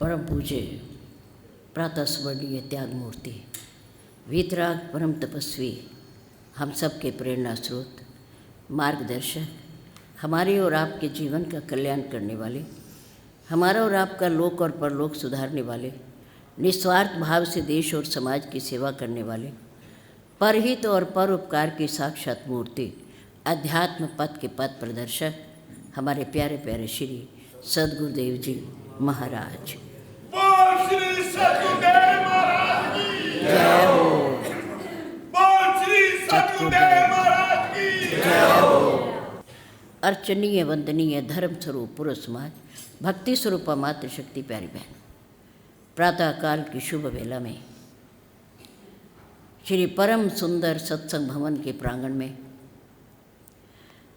परम पूज्य प्रातः स्वर्णीय त्याग मूर्ति वीतराग परम तपस्वी, हम सब के प्रेरणा स्रोत, मार्गदर्शक, हमारे और आपके जीवन का कल्याण करने वाले, हमारा और आपका लोक और परलोक सुधारने वाले, निस्वार्थ भाव से देश और समाज की सेवा करने वाले, परहित और परोपकार की साक्षात मूर्ति, अध्यात्म पथ के पथ प्रदर्शक, हमारे प्यारे प्यारे श्री सद्गुरुदेव जी महाराज। बोल श्री सद्गुरुदेव महाराज की जय हो। बोल श्री सद्गुरुदेव महाराज की जय हो। अर्चनीय वंदनीय धर्म स्वरूप पुरुष समाज, भक्ति स्वरूपा मातृशक्ति प्यारी बहन, प्रातःकाल की शुभ वेला में श्री परम सुंदर सत्संग भवन के प्रांगण में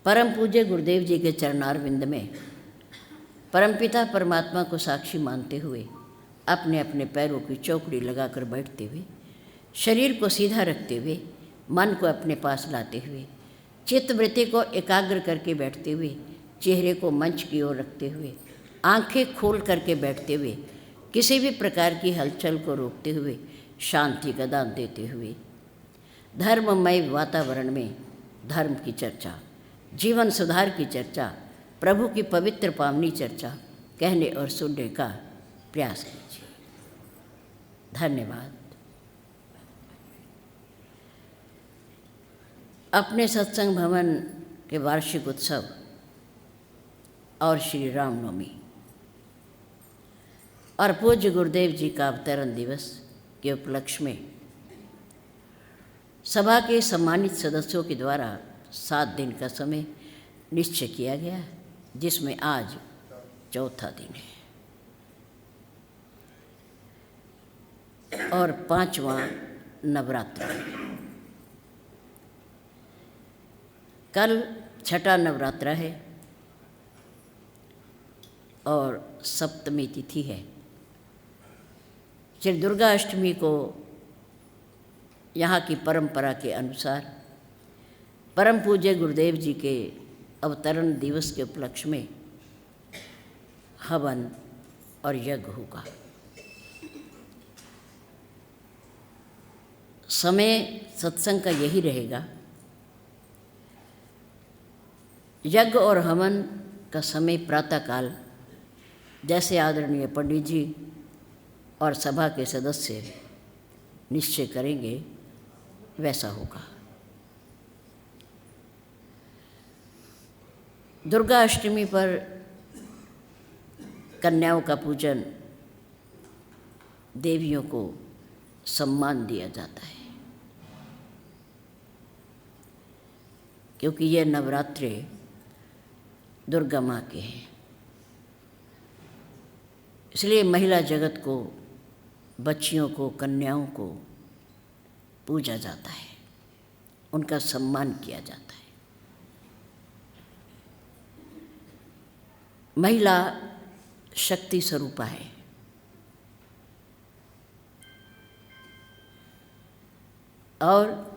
परम पूज्य गुरुदेव जी के चरणारविंद में परमपिता परमात्मा को साक्षी मानते हुए अपने अपने पैरों की चौकड़ी लगाकर बैठते हुए, शरीर को सीधा रखते हुए, मन को अपने पास लाते हुए, चित्तवृत्ति को एकाग्र करके बैठते हुए, चेहरे को मंच की ओर रखते हुए, आंखें खोल करके बैठते हुए, किसी भी प्रकार की हलचल को रोकते हुए, शांति का दान देते हुए, धर्ममय वातावरण में धर्म की चर्चा, जीवन सुधार की चर्चा, प्रभु की पवित्र पावनी चर्चा कहने और सुनने का प्रयास कीजिए। धन्यवाद। अपने सत्संग भवन के वार्षिक उत्सव और श्री रामनवमी और पूज्य गुरुदेव जी का अवतरण दिवस के उपलक्ष्य में सभा के सम्मानित सदस्यों के द्वारा 7 दिन का समय निश्चय किया गया, जिसमें आज चौथा दिन है और 5वां नवरात्र। कल छठा नवरात्र है और सप्तमी तिथि है। श्री दुर्गा अष्टमी को यहाँ की परंपरा के अनुसार परम पूज्य गुरुदेव जी के अवतरण दिवस के उपलक्ष्य में हवन और यज्ञ होगा। समय सत्संग का यही रहेगा। यज्ञ और हवन का समय प्रातःकाल जैसे आदरणीय पंडित जी और सभा के सदस्य निश्चय करेंगे वैसा होगा। दुर्गा अष्टमी पर कन्याओं का पूजन, देवियों को सम्मान दिया जाता है, क्योंकि ये नवरात्रे दुर्गा माँ के हैं। इसलिए महिला जगत को, बच्चियों को, कन्याओं को पूजा जाता है, उनका सम्मान किया जाता है। महिला शक्ति स्वरूपा है। और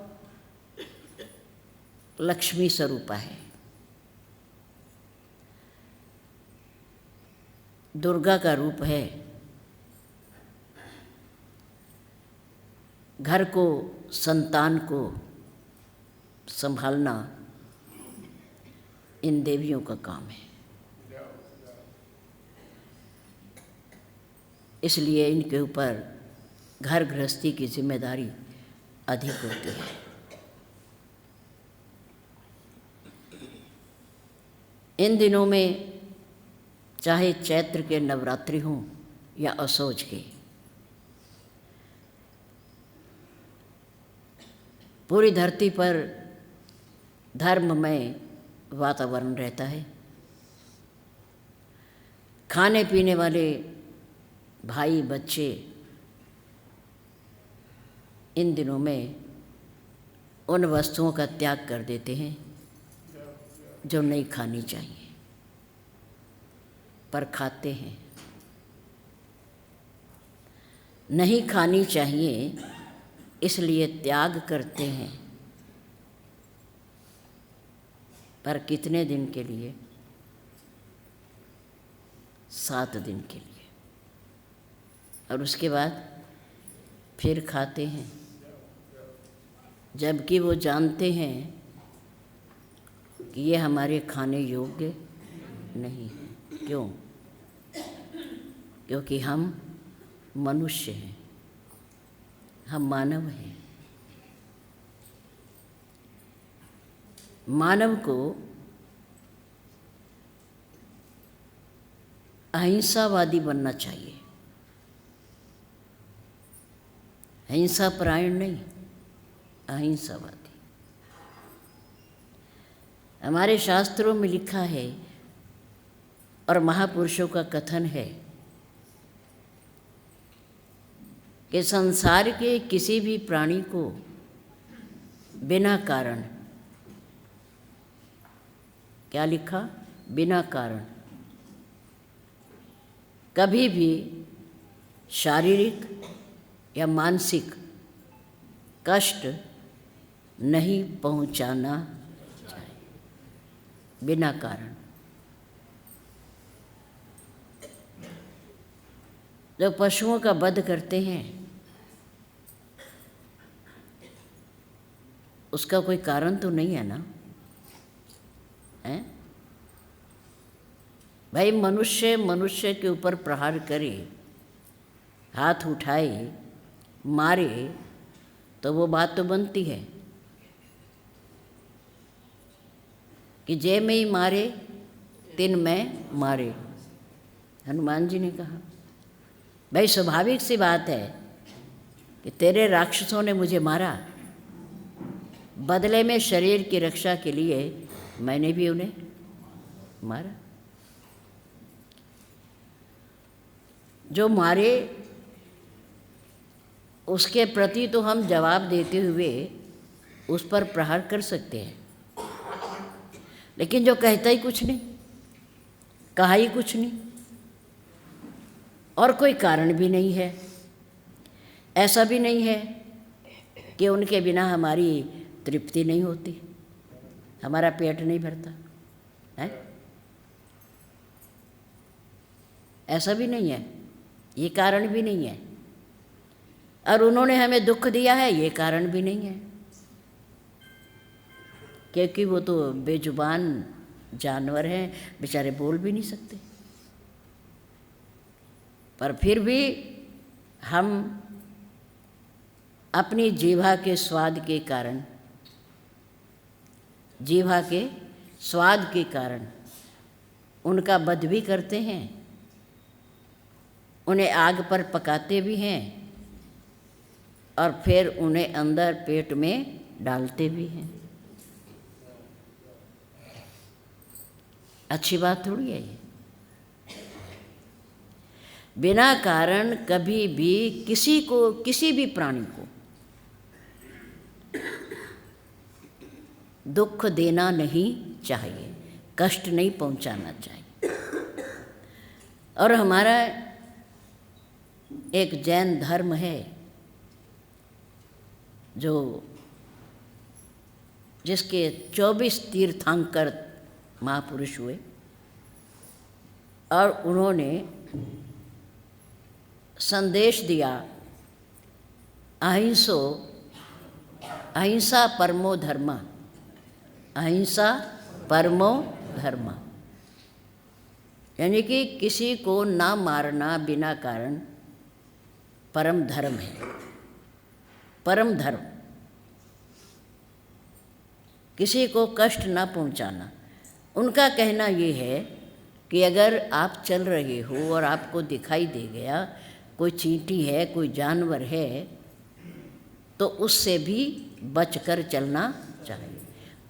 लक्ष्मी स्वरूपा है। दुर्गा का रूप है घर को, संतान को संभालना इन देवियों का काम है। इसलिए इनके ऊपर घर गृहस्थी की जिम्मेदारी अधिक होती है। इन दिनों में चाहे चैत्र के नवरात्रि हों या असोज के, पूरी धरती पर धर्ममय वातावरण रहता है। खाने पीने वाले भाई बच्चे इन दिनों में उन वस्तुओं का त्याग कर देते हैं जो नहीं खानी चाहिए, पर खाते हैं। नहीं खानी चाहिए इसलिए त्याग करते हैं, पर कितने दिन के लिए? 7 दिन के लिए। और उसके बाद फिर खाते हैं, जबकि वो जानते हैं कि ये हमारे खाने योग्य नहीं है। क्यों? क्योंकि हम मनुष्य हैं, हम मानव हैं। मानव को अहिंसावादी बनना चाहिए, हिंसा परायण नहीं, अहिंसावादी। हमारे शास्त्रों में लिखा है और महापुरुषों का कथन है कि संसार के किसी भी प्राणी को बिना कारण, क्या लिखा? बिना कारण कभी भी शारीरिक या मानसिक कष्ट नहीं पहुंचाना चाहिए, बिना कारण। जो पशुओं का वध करते हैं उसका कोई कारण तो नहीं है ना, है? भाई मनुष्य मनुष्य के ऊपर प्रहार करे, हाथ उठाए, मारे, तो वो बात तो बनती है कि जे में ही मारे तिन में मारे, हनुमान जी ने कहा। भाई स्वाभाविक सी बात है कि तेरे राक्षसों ने मुझे मारा, बदले में शरीर की रक्षा के लिए मैंने भी उन्हें मारा। जो मारे उसके प्रति तो हम जवाब देते हुए उस पर प्रहार कर सकते हैं, लेकिन जो कहता ही कुछ नहीं, कहा ही कुछ नहीं, और कोई कारण भी नहीं है, ऐसा भी नहीं है कि उनके बिना हमारी तृप्ति नहीं होती, हमारा पेट नहीं भरता है, ऐसा भी नहीं है, ये कारण भी नहीं है। और उन्होंने हमें दुख दिया है, ये कारण भी नहीं है, क्योंकि वो तो बेजुबान जानवर हैं, बेचारे बोल भी नहीं सकते। पर फिर भी हम अपनी जीवा के स्वाद के कारण, जीवा के स्वाद के कारण उनका वध भी करते हैं, उन्हें आग पर पकाते भी हैं और फिर उन्हें अंदर पेट में डालते भी हैं। अच्छी बात थोड़ी है ये। बिना कारण कभी भी किसी को, किसी भी प्राणी को दुख देना नहीं चाहिए, कष्ट नहीं पहुंचाना चाहिए। और हमारा एक जैन धर्म है जो जिसके 24 तीर्थंकर महापुरुष हुए और उन्होंने संदेश दिया, अहिंसा परमो धर्म, अहिंसा परमो धर्म, यानी कि किसी को ना मारना बिना कारण परम धर्म है, परम धर्म। किसी को कष्ट ना पहुंचाना। उनका कहना ये है कि अगर आप चल रहे हो और आपको दिखाई दे गया कोई चींटी है, कोई जानवर है, तो उससे भी बचकर चलना चाहिए,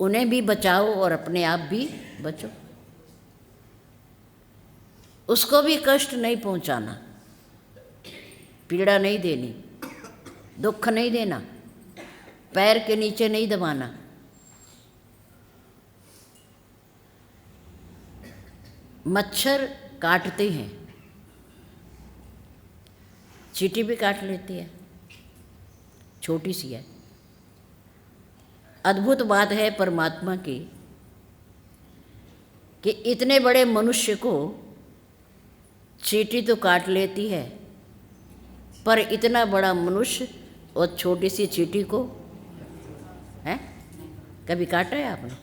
उन्हें भी बचाओ और अपने आप भी बचो, उसको भी कष्ट नहीं पहुंचाना, पीड़ा नहीं देनी, दुख नहीं देना, पैर के नीचे नहीं दबाना। मच्छर काटते हैं, चींटी भी काट लेती है, छोटी सी है। अद्भुत बात है परमात्मा की कि इतने बड़े मनुष्य को चींटी तो काट लेती है, पर इतना बड़ा मनुष्य और छोटी सी चींटी को है कभी काटा है आपने?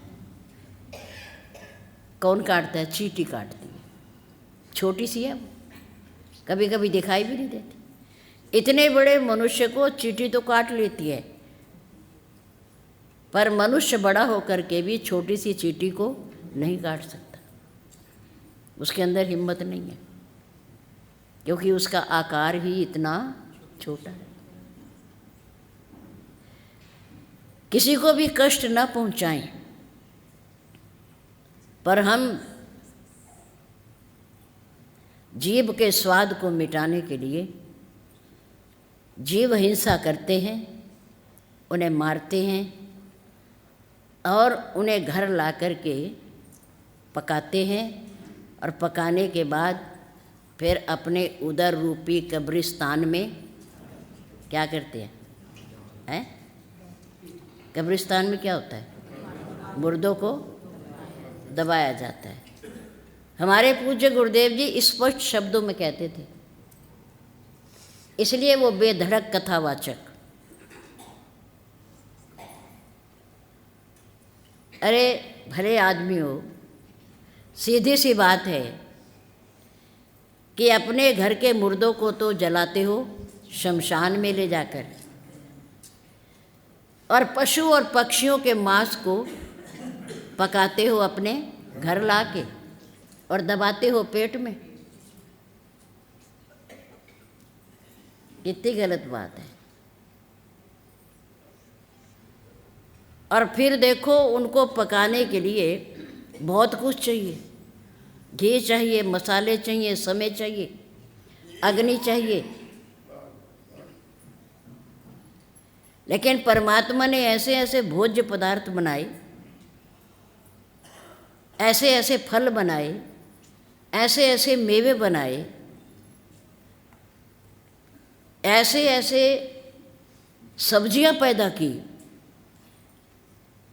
कौन काटता है? चींटी काटती है, छोटी सी है वो, कभी कभी दिखाई भी नहीं देती। इतने बड़े मनुष्य को चींटी तो काट लेती है, पर मनुष्य बड़ा होकर के भी छोटी सी चींटी को नहीं काट सकता। उसके अंदर हिम्मत नहीं है, क्योंकि उसका आकार ही इतना छोटा है। किसी को भी कष्ट न पहुंचाएं, पर हम जीव के स्वाद को मिटाने के लिए जीव हिंसा करते हैं, उन्हें मारते हैं और उन्हें घर ला कर के पकाते हैं, और पकाने के बाद फिर अपने उदर रूपी कब्रिस्तान में क्या करते हैं? हैं? कब्रिस्तान में क्या होता है? मुर्दों को दबाया जाता है। हमारे पूज्य गुरुदेव जी स्पष्ट शब्दों में कहते थे, इसलिए वो बेधड़क कथावाचक। अरे भले आदमी हो, सीधी सी बात है कि अपने घर के मुर्दों को तो जलाते हो शमशान में ले जाकर, और पशु और पक्षियों के मांस को पकाते हो अपने घर लाके और दबाते हो पेट में। कितनी गलत बात है। और फिर देखो, उनको पकाने के लिए बहुत कुछ चाहिए, घी चाहिए, मसाले चाहिए, समय चाहिए, अग्नि चाहिए। लेकिन परमात्मा ने ऐसे ऐसे भोज्य पदार्थ बनाए, ऐसे ऐसे फल बनाए, ऐसे ऐसे मेवे बनाए, ऐसे ऐसे सब्जियां पैदा की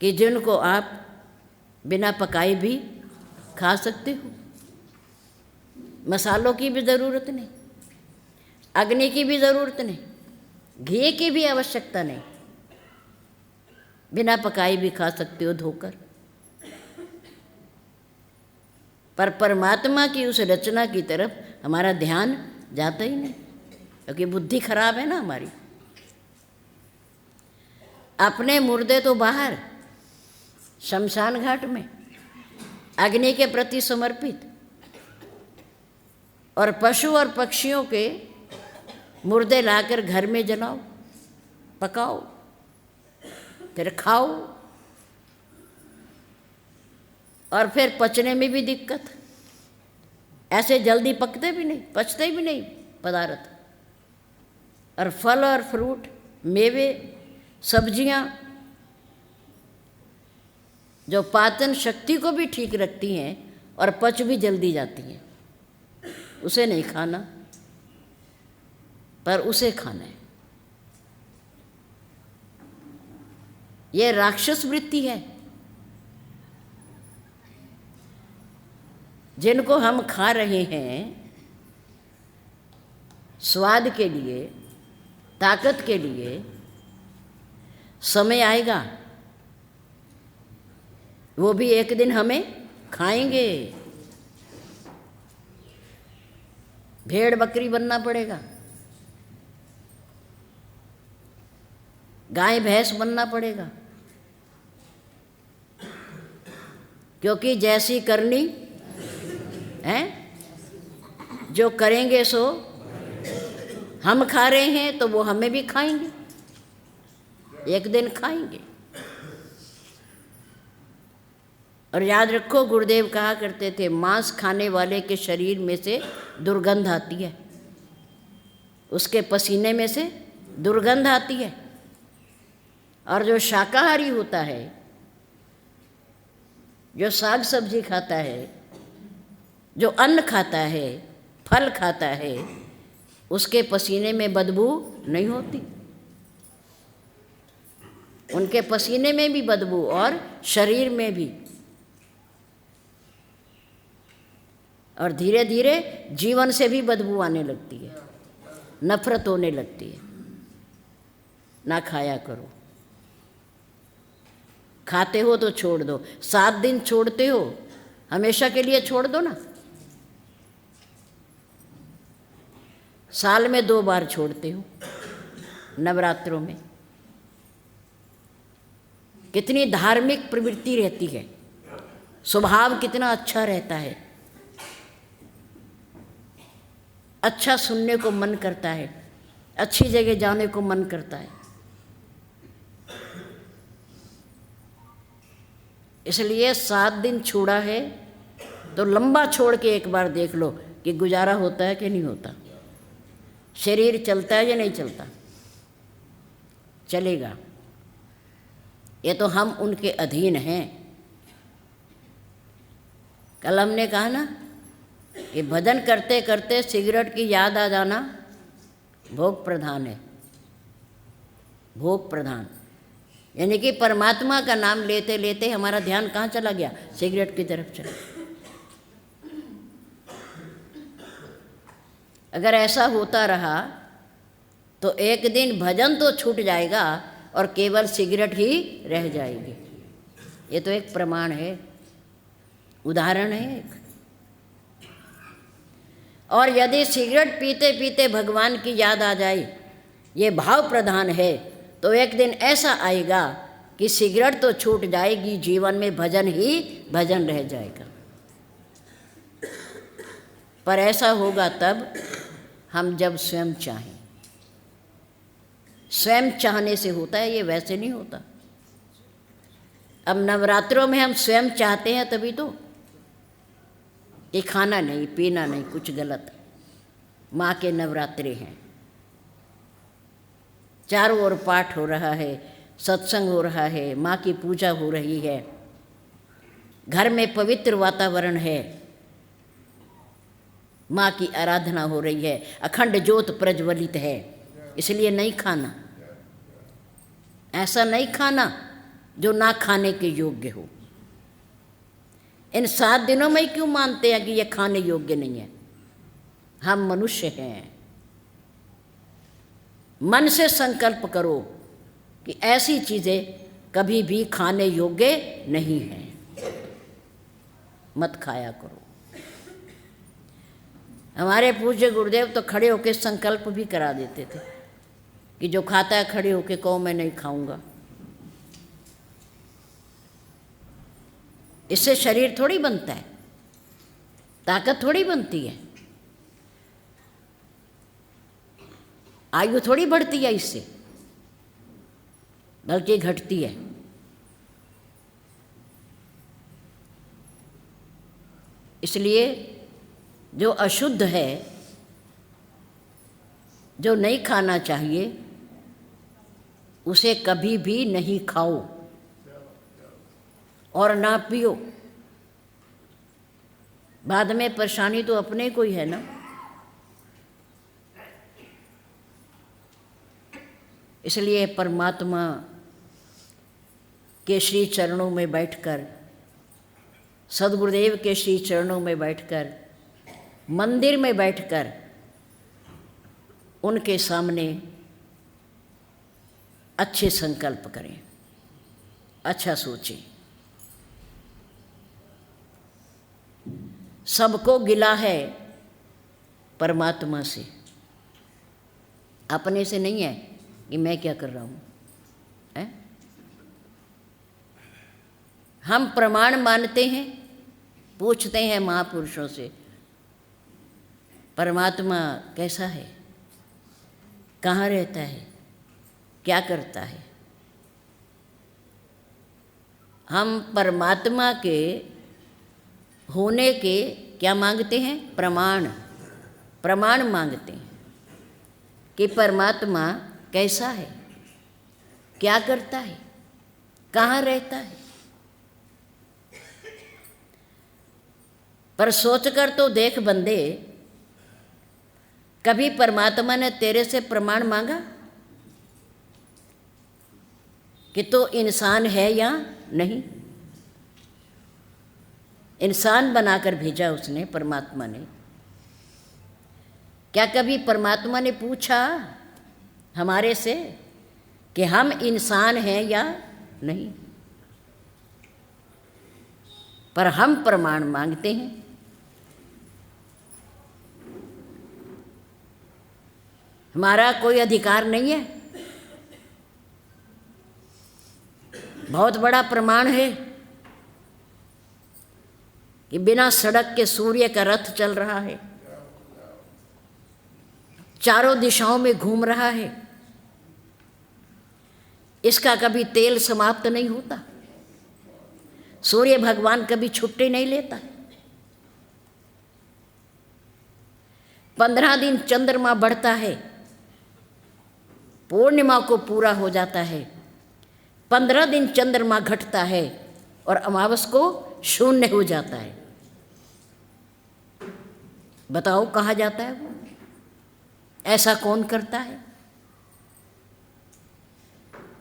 कि जिनको आप बिना पकाए भी खा सकते हो। मसालों की भी ज़रूरत नहीं, अग्नि की भी ज़रूरत नहीं, घी की भी आवश्यकता नहीं, बिना पकाए भी खा सकते हो धोकर। पर परमात्मा की उस रचना की तरफ हमारा ध्यान जाता ही नहीं, क्योंकि बुद्धि खराब है ना हमारी। अपने मुर्दे तो बाहर शमशान घाट में अग्नि के प्रति समर्पित, और पशु और पक्षियों के मुर्दे लाकर घर में जलाओ, पकाओ, फिर खाओ, और फिर पचने में भी दिक्कत। ऐसे जल्दी पकते भी नहीं, पचते भी नहीं पदार्थ। और फल और फ्रूट, मेवे, सब्जियां जो पाचन शक्ति को भी ठीक रखती हैं और पच भी जल्दी जाती हैं, उसे नहीं खाना, पर उसे खाना है। यह राक्षस वृत्ति है। जिनको हम खा रहे हैं स्वाद के लिए, ताकत के लिए, समय आएगा वो भी एक दिन हमें खाएंगे। भेड़ बकरी बनना पड़ेगा, गाय भैंस बनना पड़ेगा, क्योंकि जैसी करनी है, जो करेंगे सो हम खा रहे हैं तो वो हमें भी खाएंगे, एक दिन खाएंगे। और याद रखो, गुरुदेव कहा करते थे, मांस खाने वाले के शरीर में से दुर्गंध आती है, उसके पसीने में से दुर्गंध आती है। और जो शाकाहारी होता है, जो साग सब्जी खाता है, जो अन्न खाता है, फल खाता है, उसके पसीने में बदबू नहीं होती। उनके पसीने में भी बदबू और शरीर में भी, और धीरे धीरे जीवन से भी बदबू आने लगती है। नफरत होने लगती है। ना खाया करो, खाते हो तो छोड़ दो। 7 दिन छोड़ते हो, हमेशा के लिए छोड़ दो ना। साल में 2 बार छोड़ते हो, नवरात्रों में। कितनी धार्मिक प्रवृत्ति रहती है, स्वभाव कितना अच्छा रहता है, अच्छा सुनने को मन करता है, अच्छी जगह जाने को मन करता है। इसलिए 7 दिन छोड़ा है तो लंबा छोड़ के एक बार देख लो कि गुजारा होता है कि नहीं होता, शरीर चलता है या नहीं चलता। चलेगा, ये तो हम उनके अधीन हैं। कल हमने कहा ना कि भजन करते करते सिगरेट की याद आ जाना भोग प्रधान है। भोग प्रधान यानी कि परमात्मा का नाम लेते लेते हमारा ध्यान कहाँ चला गया? सिगरेट की तरफ चला। अगर ऐसा होता रहा तो एक दिन भजन तो छूट जाएगा और केवल सिगरेट ही रह जाएगी। ये तो एक प्रमाण है, उदाहरण है एक। और यदि सिगरेट पीते पीते भगवान की याद आ जाए, ये भाव प्रधान है, तो एक दिन ऐसा आएगा कि सिगरेट तो छूट जाएगी, जीवन में भजन ही भजन रह जाएगा। पर ऐसा होगा तब हम जब स्वयं चाहें। स्वयं चाहने से होता है, ये वैसे नहीं होता। अब नवरात्रों में हम स्वयं चाहते हैं तभी तो, ये खाना नहीं पीना नहीं कुछ गलत। माँ के नवरात्रे हैं, चारों ओर पाठ हो रहा है, सत्संग हो रहा है, माँ की पूजा हो रही है, घर में पवित्र वातावरण है, माँ की आराधना हो रही है, अखंड ज्योत प्रज्वलित है। इसलिए नहीं खाना, ऐसा नहीं खाना जो ना खाने के योग्य हो। इन 7 दिनों में ही क्यों मानते हैं कि ये खाने योग्य नहीं है? हम मनुष्य हैं। मन से संकल्प करो कि ऐसी चीज़ें कभी भी खाने योग्य नहीं हैं, मत खाया करो। हमारे पूज्य गुरुदेव तो खड़े होकर संकल्प भी करा देते थे कि जो खाता है खड़े होकर कहो मैं नहीं खाऊंगा। इससे शरीर थोड़ी बनता है, ताकत थोड़ी बनती है, आयु थोड़ी बढ़ती है इससे, बल्कि घटती है। इसलिए जो अशुद्ध है, जो नहीं खाना चाहिए, उसे कभी भी नहीं खाओ और ना पियो। बाद में परेशानी तो अपने को ही है ना। इसलिए परमात्मा के श्री चरणों में बैठकर, सद्गुरुदेव के श्री चरणों में बैठकर, मंदिर में बैठकर उनके सामने अच्छे संकल्प करें, अच्छा सोचें। सबको गिला है परमात्मा से, अपने से नहीं है कि मैं क्या कर रहा हूँ, है? हम प्रमाण मानते हैं, पूछते हैं महापुरुषों से, परमात्मा कैसा है, कहाँ रहता है, क्या करता है। हम परमात्मा के होने के क्या मांगते हैं? प्रमाण। प्रमाण मांगते हैं कि परमात्मा कैसा है, क्या करता है, कहाँ रहता है। पर सोचकर तो देख बंदे, कभी परमात्मा ने तेरे से प्रमाण मांगा कि तो इंसान है या नहीं? इंसान बनाकर भेजा उसने, परमात्मा ने। क्या कभी परमात्मा ने पूछा हमारे से कि हम इंसान हैं या नहीं? पर हम प्रमाण मांगते हैं। हमारा कोई अधिकार नहीं है। बहुत बड़ा प्रमाण है कि बिना सड़क के सूर्य का रथ चल रहा है, चारों दिशाओं में घूम रहा है, इसका कभी तेल समाप्त नहीं होता, सूर्य भगवान कभी छुट्टी नहीं लेता। 15 दिन चंद्रमा बढ़ता है, पूर्णिमा को पूरा हो जाता है, 15 दिन चंद्रमा घटता है और अमावस को शून्य हो जाता है। बताओ कहाँ जाता है वो? ऐसा कौन करता है?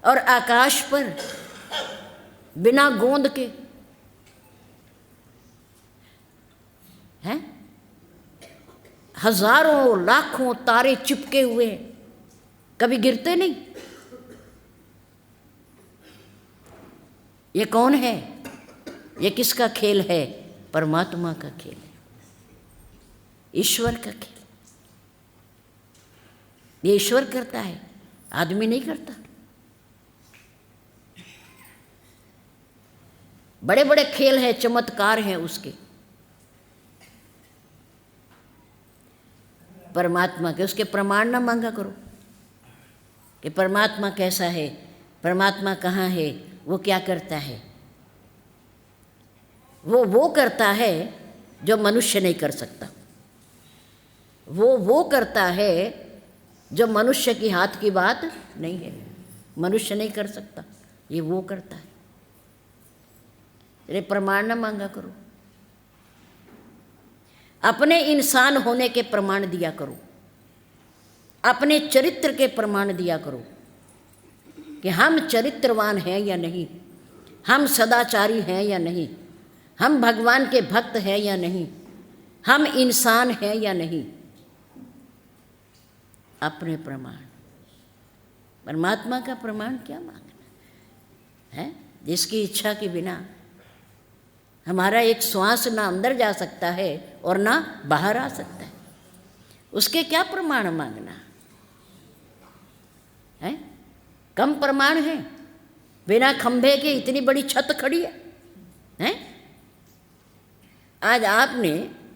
और आकाश पर बिना गोंद के हैं हजारों लाखों तारे चिपके हुए हैं, कभी गिरते नहीं। ये कौन है? ये किसका खेल है? परमात्मा का खेल है, ईश्वर का खेल। ये ईश्वर करता है, आदमी नहीं करता। बड़े बड़े खेल हैं, चमत्कार हैं उसके, परमात्मा के उसके प्रमाण ना मांगा करो कि परमात्मा कैसा है, परमात्मा कहाँ है, वो क्या करता है। वो करता है जो मनुष्य नहीं कर सकता। वो करता है जो मनुष्य की हाथ की बात नहीं है, मनुष्य नहीं कर सकता, ये वो करता है। अरे प्रमाण न मांगा करो, अपने इंसान होने के प्रमाण दिया करो, अपने चरित्र के प्रमाण दिया करो कि हम चरित्रवान हैं या नहीं, हम सदाचारी हैं या नहीं, हम भगवान के भक्त हैं या नहीं, हम इंसान हैं या नहीं। अपने प्रमाण, परमात्मा का प्रमाण क्या मांगना है? जिसकी इच्छा के बिना हमारा एक श्वास ना अंदर जा सकता है और ना बाहर आ सकता है, उसके क्या प्रमाण मांगना है? कम प्रमाण है। बिना खंभे के इतनी बड़ी छत खड़ी है, हैं? आज आपने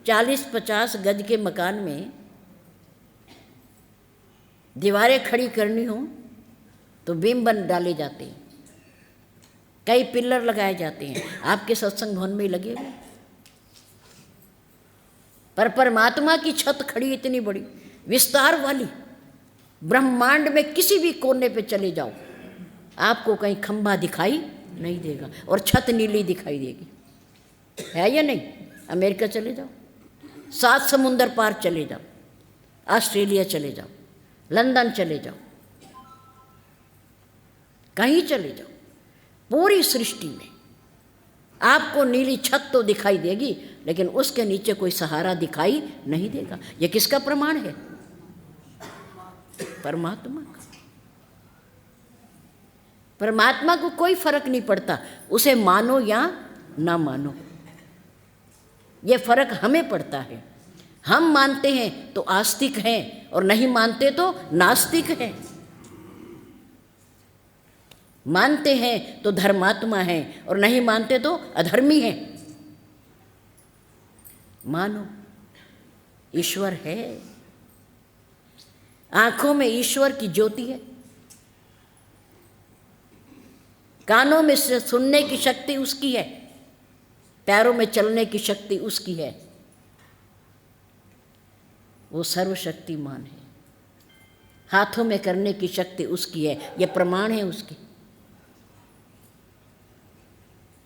40-50 गज के मकान में दीवारें खड़ी करनी हो तो बीम बन डाले जाते हैं, कई पिलर लगाए जाते हैं, आपके सत्संग भवन में लगे हुए। पर परमात्मा की छत खड़ी इतनी बड़ी विस्तार वाली, ब्रह्मांड में किसी भी कोने पे चले जाओ आपको कहीं खंभा दिखाई नहीं देगा और छत नीली दिखाई देगी, है या नहीं? अमेरिका चले जाओ, 7 समुंदर पार चले जाओ, ऑस्ट्रेलिया चले जाओ, लंदन चले जाओ, कहीं चले जाओ, पूरी सृष्टि में आपको नीली छत तो दिखाई देगी, लेकिन उसके नीचे कोई सहारा दिखाई नहीं देगा। यह किसका प्रमाण है? परमात्मा का। परमात्मा को कोई फर्क नहीं पड़ता उसे मानो या ना मानो, यह फर्क हमें पड़ता है। हम मानते हैं तो आस्तिक हैं और नहीं मानते तो नास्तिक हैं, मानते हैं तो धर्मात्मा हैं और नहीं मानते तो अधर्मी हैं। मानो ईश्वर है, आंखों में ईश्वर की ज्योति है, कानों में से सुनने की शक्ति उसकी है, पैरों में चलने की शक्ति उसकी है, वो सर्वशक्तिमान है, हाथों में करने की शक्ति उसकी है, ये प्रमाण है उसके।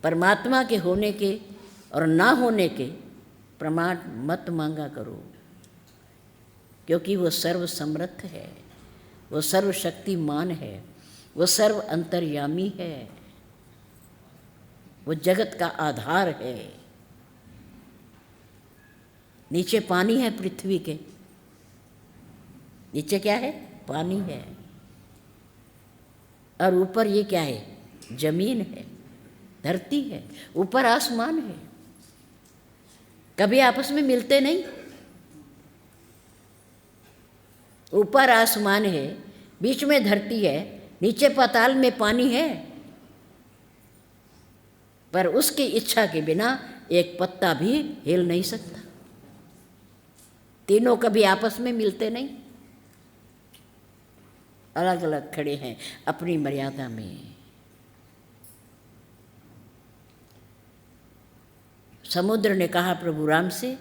परमात्मा के होने के और ना होने के प्रमाण मत मांगा करो, क्योंकि वो सर्व समर्थ है, वो सर्वशक्तिमान है, वो सर्व अंतर्यामी है, वो जगत का आधार है। नीचे पानी है पृथ्वी के, नीचे क्या है? पानी है। और ऊपर ये क्या है? जमीन है, धरती है, ऊपर आसमान है। कभी आपस में मिलते नहीं। ऊपर आसमान है, बीच में धरती है, नीचे पाताल में पानी है, पर उसकी इच्छा के बिना एक पत्ता भी हिल नहीं सकता। तीनों कभी आपस में मिलते नहीं, अलग अलग खड़े हैं अपनी मर्यादा में। समुद्र ने कहा प्रभु राम से,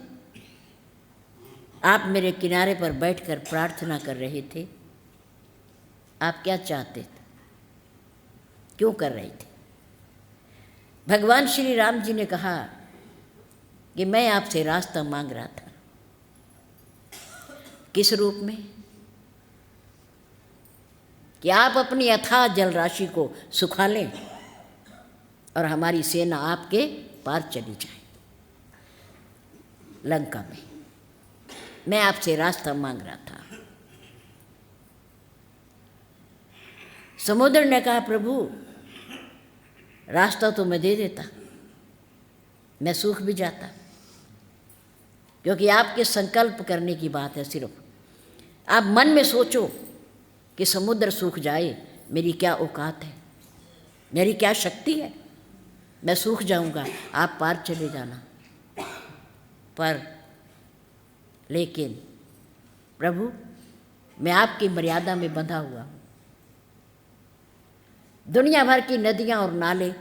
आप मेरे किनारे पर बैठकर प्रार्थना कर रहे थे, आप क्या चाहते थे, क्यों कर रहे थे? भगवान श्री राम जी ने कहा कि मैं आपसे रास्ता मांग रहा था। किस रूप में? कि आप अपनी अथाह जल राशि को सुखा लें और हमारी सेना आपके पार चली जाए लंका में। मैं आपसे रास्ता मांग रहा था। समुद्र ने कहा प्रभु रास्ता तो मैं दे देता, मैं सूख भी जाता, क्योंकि आपके संकल्प करने की बात है। सिर्फ आप मन में सोचो कि समुद्र सूख जाए, मेरी क्या औकात है, मेरी क्या शक्ति है, मैं सूख जाऊंगा, आप पार चले जाना। पर लेकिन प्रभु मैं आपकी मर्यादा में बंधा हुआ हूँ। दुनिया भर की नदियाँ और नाले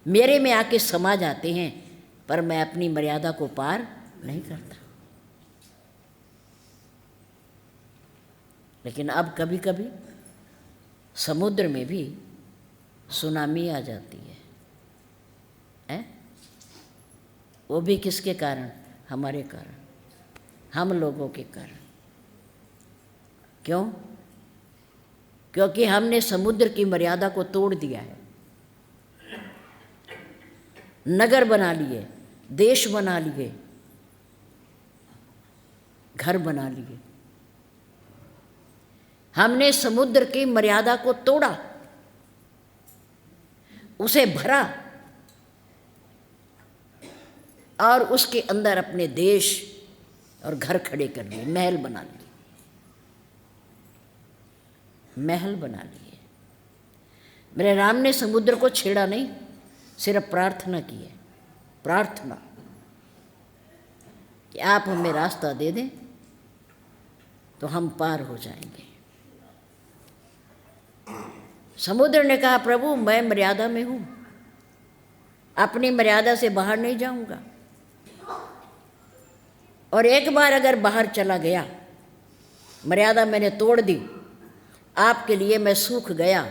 मेरे में आके समा जाते हैं, पर मैं अपनी मर्यादा को पार नहीं करता। लेकिन अब कभी कभी समुद्र में भी सुनामी आ जाती है? वो भी किसके कारण? हमारे कारण, हम लोगों के कारण। क्यों? क्योंकि हमने समुद्र की मर्यादा को तोड़ दिया है। नगर बना लिए, देश बना लिए, घर बना लिए। हमने समुद्र की मर्यादा को तोड़ा, उसे भरा और उसके अंदर अपने देश और घर खड़े कर लिए, महल बना लिए, महल बना लिए। मेरे राम ने समुद्र को छेड़ा नहीं, सिर्फ प्रार्थना की है। प्रार्थना कि आप हमें रास्ता दे दें तो हम पार हो जाएंगे। समुद्र ने कहा प्रभु मैं मर्यादा में हूँ, अपनी मर्यादा से बाहर नहीं जाऊंगा, और एक बार अगर बाहर चला गया, मर्यादा मैंने तोड़ दी, आपके लिए मैं सूख गया,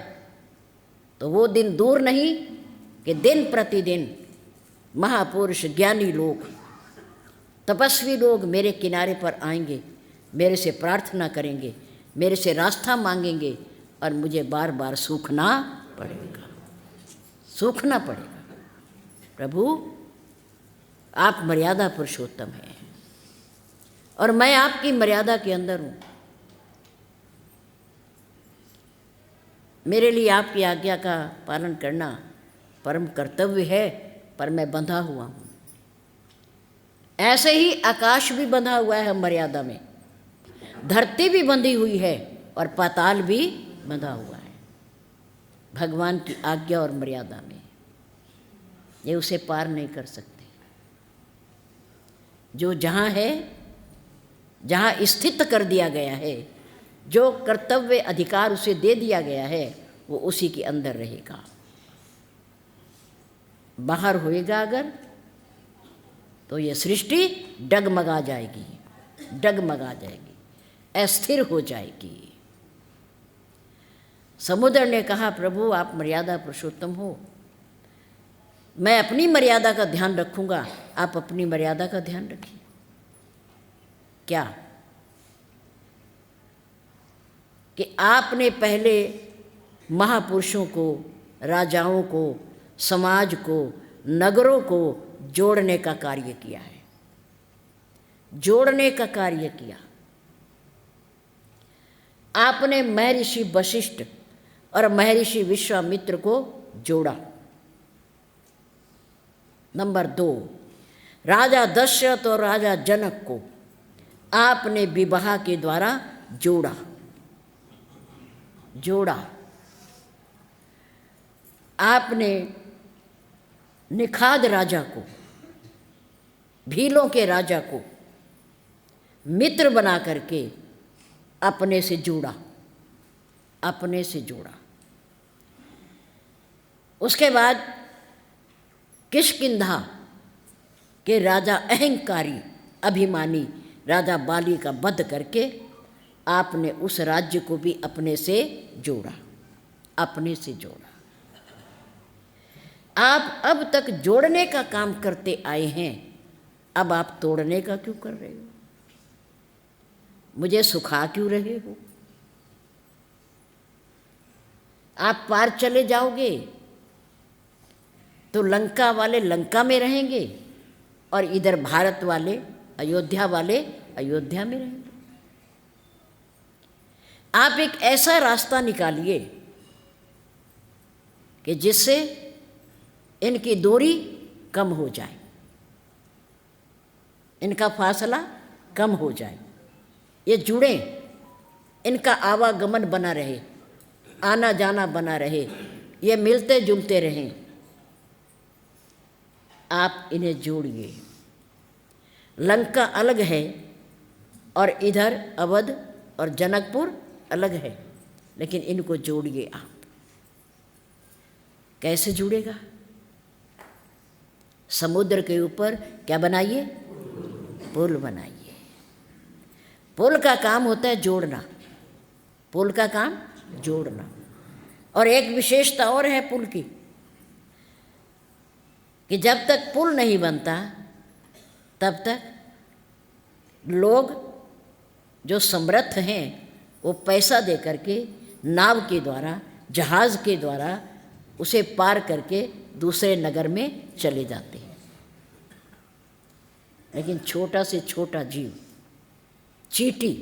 तो वो दिन दूर नहीं कि दिन प्रतिदिन महापुरुष, ज्ञानी लोग, तपस्वी लोग मेरे किनारे पर आएंगे, मेरे से प्रार्थना करेंगे, मेरे से रास्ता मांगेंगे, और मुझे बार बार सूखना पड़ेगा, सूखना पड़ेगा। प्रभु आप मर्यादा पुरुषोत्तम हैं और मैं आपकी मर्यादा के अंदर हूँ। मेरे लिए आपकी आज्ञा का पालन करना परम कर्तव्य है, पर मैं बंधा हुआ हूँ। ऐसे ही आकाश भी बंधा हुआ है मर्यादा में, धरती भी बंधी हुई है और पाताल भी बंधा हुआ है भगवान की आज्ञा और मर्यादा में। ये उसे पार नहीं कर सकते। जो जहाँ है, जहाँ स्थित कर दिया गया है, जो कर्तव्य अधिकार उसे दे दिया गया है, वो उसी के अंदर रहेगा। बाहर होएगा अगर, तो ये सृष्टि डगमगा जाएगी, डगमगा जाएगी, अस्थिर हो जाएगी। समुद्र ने कहा प्रभु आप मर्यादा पुरुषोत्तम हो, मैं अपनी मर्यादा का ध्यान रखूंगा, आप अपनी मर्यादा का ध्यान रखिए। क्या? कि आपने पहले महापुरुषों को, राजाओं को, समाज को, नगरों को जोड़ने का कार्य किया है, जोड़ने का कार्य किया। आपने महर्षि वशिष्ठ और महर्षि विश्वामित्र को जोड़ा। नंबर 2, राजा दशरथ और राजा जनक को आपने विवाह के द्वारा जोड़ा। आपने निखाद राजा को, भीलों के राजा को मित्र बना करके अपने से जोड़ा। उसके बाद किष्किंधा के राजा अहंकारी अभिमानी राजा बाली का वध करके आपने उस राज्य को भी अपने से जोड़ा। आप अब तक जोड़ने का काम करते आए हैं, अब आप तोड़ने का क्यों कर रहे हो? मुझे सुखा क्यों रहे हो? आप पार चले जाओगे तो लंका वाले लंका में रहेंगे और इधर भारत वाले, अयोध्या वाले अयोध्या में रहेंगे। आप एक ऐसा रास्ता निकालिए कि जिससे इनकी दूरी कम हो जाए, इनका फासला कम हो जाए, ये जुड़े, इनका आवागमन बना रहे, आना जाना बना रहे, ये मिलते जुलते रहें। आप इन्हें जोड़िए। लंका अलग है और इधर अवध और जनकपुर अलग है, लेकिन इनको जोड़िए आप। कैसे जुड़ेगा? समुद्र के ऊपर क्या बनाइए? पुल बनाइए। पुल का काम होता है जोड़ना, पुल का काम जोड़ना। और एक विशेषता और है पुल की, कि जब तक पुल नहीं बनता तब तक लोग जो समर्थ हैं वो पैसा दे करके नाव के द्वारा, जहाज़ के द्वारा उसे पार करके दूसरे नगर में चले जाते हैं। लेकिन छोटा से छोटा जीव, चींटी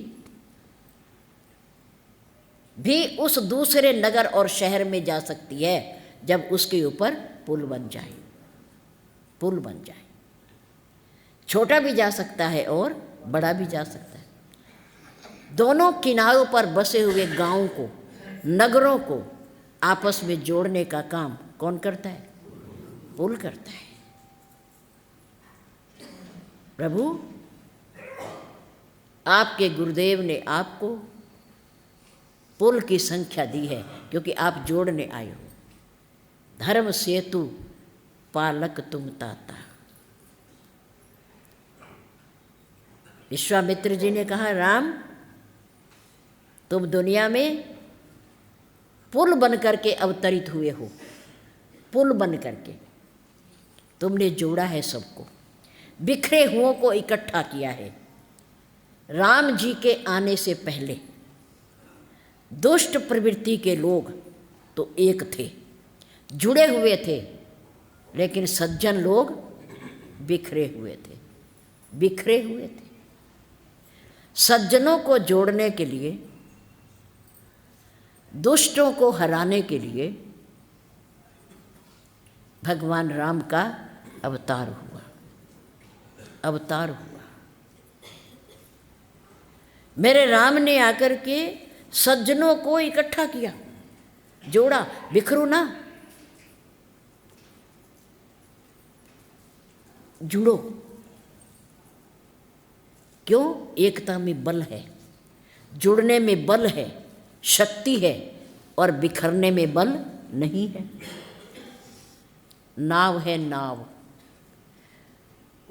भी उस दूसरे नगर और शहर में जा सकती है जब उसके ऊपर पुल बन जाए। छोटा भी जा सकता है और बड़ा भी जा सकता है। दोनों किनारों पर बसे हुए गांवों को, नगरों को आपस में जोड़ने का काम कौन करता है? पुल करता है। प्रभु, आपके गुरुदेव ने आपको पुल की संख्या दी है क्योंकि आप जोड़ने आए हो। धर्म सेतु पालक तुम ताता। विश्वामित्र जी ने कहा, राम तुम दुनिया में पुल बन करके अवतरित हुए हो। पुल बन करके तुमने जोड़ा है सबको, बिखरे हुओं को इकट्ठा किया है। राम जी के आने से पहले दुष्ट प्रवृत्ति के लोग तो एक थे, जुड़े हुए थे, लेकिन सज्जन लोग बिखरे हुए थे। सज्जनों को जोड़ने के लिए, दुष्टों को हराने के लिए भगवान राम का अवतार हुआ। मेरे राम ने आकर के सज्जनों को इकट्ठा किया, जोड़ा। बिखरो ना, जुड़ो। क्यों? एकता में बल है, जुड़ने में बल है, शक्ति है, और बिखरने में बल नहीं है। नाव है नाव,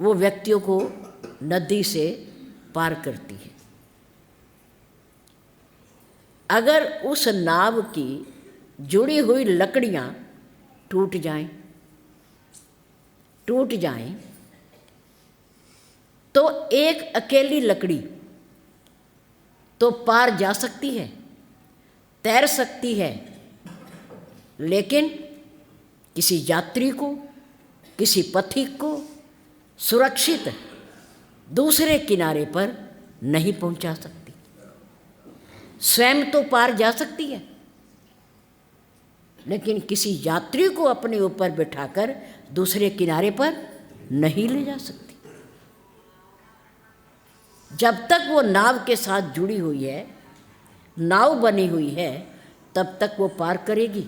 वो व्यक्तियों को नदी से पार करती है। अगर उस नाव की जुड़ी हुई लकड़ियां टूट जाएं तो एक अकेली लकड़ी तो पार जा सकती है, तैर सकती है, लेकिन किसी यात्री को, किसी पथिक को सुरक्षित दूसरे किनारे पर नहीं पहुंचा सकती। स्वयं तो पार जा सकती है, लेकिन किसी यात्री को अपने ऊपर बिठाकर दूसरे किनारे पर नहीं ले जा सकती। जब तक वो नाव के साथ जुड़ी हुई है, नाव बनी हुई है, तब तक वो पार करेगी।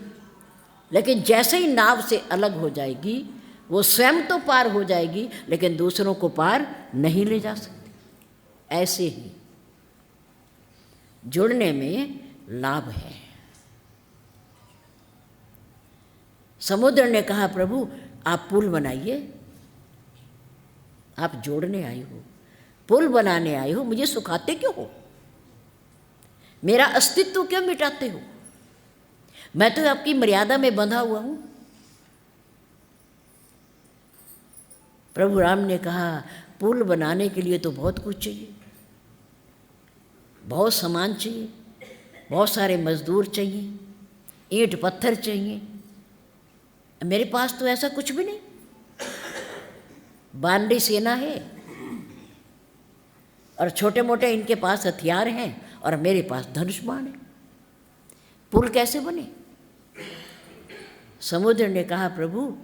लेकिन जैसे ही नाव से अलग हो जाएगी, वो स्वयं तो पार हो जाएगी, लेकिन दूसरों को पार नहीं ले जा सकती। ऐसे ही जुड़ने में लाभ है। समुद्र ने कहा, प्रभु आप पुल बनाइए, आप जोड़ने आए हो, पुल बनाने आए हो, मुझे सुखाते क्यों हो? मेरा अस्तित्व क्यों मिटाते हो? मैं तो आपकी मर्यादा में बंधा हुआ हूं। प्रभु राम ने कहा, पुल बनाने के लिए तो बहुत कुछ चाहिए, बहुत सामान चाहिए, बहुत सारे मजदूर चाहिए, ईंट पत्थर चाहिए। मेरे पास तो ऐसा कुछ भी नहीं। बानरी सेना है और छोटे मोटे इनके पास हथियार हैं और मेरे पास धनुष बाण है। पुल कैसे बने? समुद्र ने कहा, प्रभु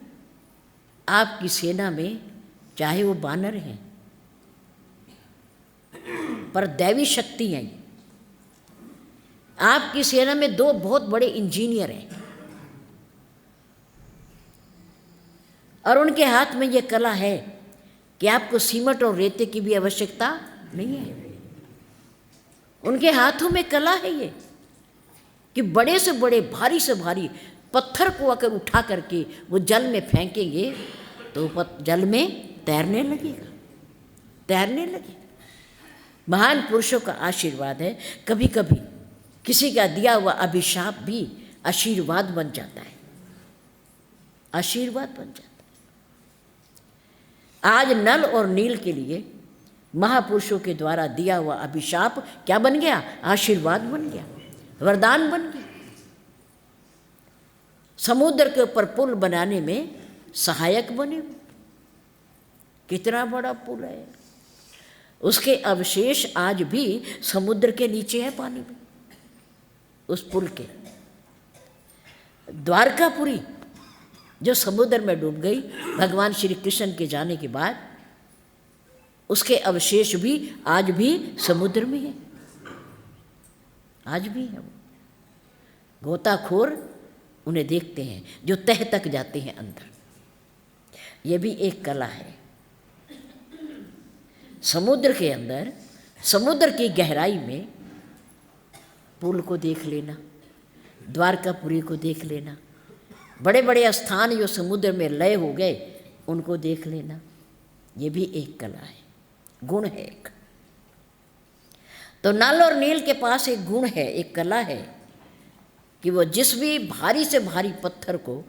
आपकी सेना में चाहे वो बानर हैं, पर दैवी शक्ति है। आपकी सेना में 2 बहुत बड़े इंजीनियर हैं और उनके हाथ में ये कला है कि आपको सीमेंट और रेते की भी आवश्यकता नहीं है। उनके हाथों में कला है ये कि बड़े से बड़े, भारी से भारी पत्थर को अगर उठा करके वो जल में फेंकेंगे तो जल में तैरने लगेगा, तैरने लगेगा। महान पुरुषों का आशीर्वाद है। कभी कभी किसी का दिया हुआ अभिशाप भी आशीर्वाद बन जाता है, आशीर्वाद बन जाता है। आज नल और नील के लिए महापुरुषों के द्वारा दिया हुआ अभिशाप क्या बन गया? आशीर्वाद बन गया, वरदान बन गया। समुद्र के ऊपर पुल बनाने में सहायक बने। कितना बड़ा पुल है! उसके अवशेष आज भी समुद्र के नीचे है, पानी में। उस पुल के द्वारकापुरी जो समुद्र में डूब गई भगवान श्री कृष्ण के जाने के बाद, उसके अवशेष भी आज भी समुद्र में है, आज भी है। गोताखोर उन्हें देखते हैं जो तह तक जाते हैं अंदर। ये भी एक कला है। समुद्र के अंदर, समुद्र की गहराई में पुल को देख लेना, द्वारकापुरी को देख लेना, बड़े बड़े स्थान जो समुद्र में लय हो गए उनको देख लेना, ये भी एक कला है, गुण है एक। तो नल और नील के पास एक गुण है, एक कला है कि वो जिस भी भारी से भारी पत्थर को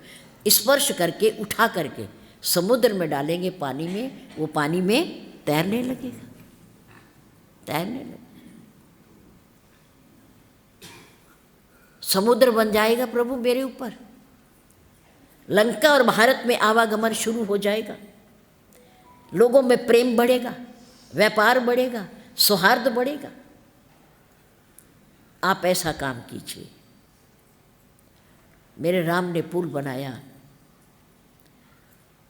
स्पर्श करके उठा करके समुद्र में डालेंगे पानी में, वो पानी में तैरने लगेगा, तैरने लगेगा। समुद्र बन जाएगा प्रभु मेरे ऊपर। लंका और भारत में आवागमन शुरू हो जाएगा, लोगों में प्रेम बढ़ेगा, व्यापार बढ़ेगा, सौहार्द बढ़ेगा। आप ऐसा काम कीजिए। मेरे राम ने पुल बनाया,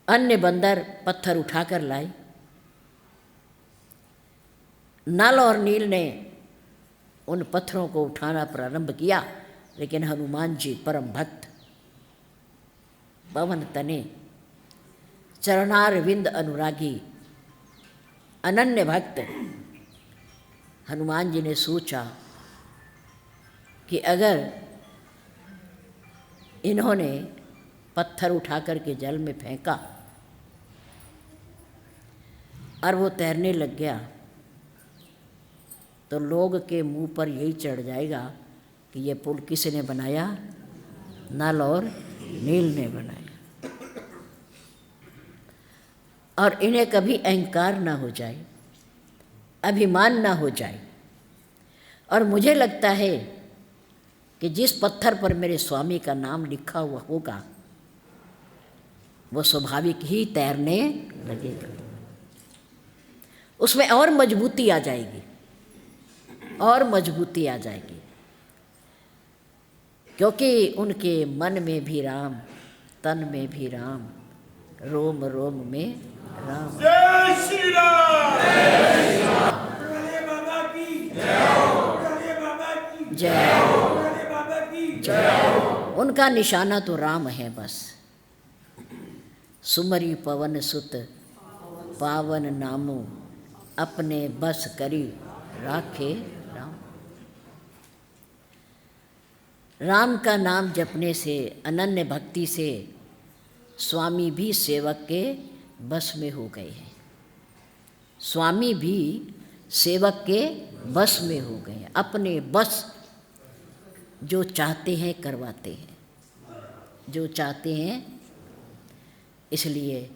अन्य बंदर पत्थर उठाकर लाए। नल और नील ने उन पत्थरों को उठाना प्रारंभ किया, लेकिन हनुमान जी परम भक्त, पवन तने, चरणारविंद अनुरागी, अनन्य भक्त, हनुमान जी ने सोचा कि अगर इन्होंने पत्थर उठा करके जल में फेंका और वो तैरने लग गया तो लोग के मुंह पर यही चढ़ जाएगा कि ये पुल किसने बनाया? नल और नील ने बनाया। और इन्हें कभी अहंकार ना हो जाए, अभिमान ना हो जाए। और मुझे लगता है कि जिस पत्थर पर मेरे स्वामी का नाम लिखा हुआ होगा वो स्वाभाविक ही तैरने लगेगा, उसमें और मजबूती आ जाएगी, और मजबूती आ जाएगी। क्योंकि उनके मन में भी राम, तन में भी राम, रोम रोम में राम। जय श्री राम। जय। उनका निशाना तो राम है बस। सुमरी पवन सुत पावन नामो, अपने बस करी राखे राम। राम का नाम जपने से, अनन्य भक्ति से स्वामी भी सेवक के बस में हो गए हैं। स्वामी भी सेवक के बस में हो गए हैं। अपने बस, जो चाहते हैं करवाते हैं, जो चाहते हैं। इसलिए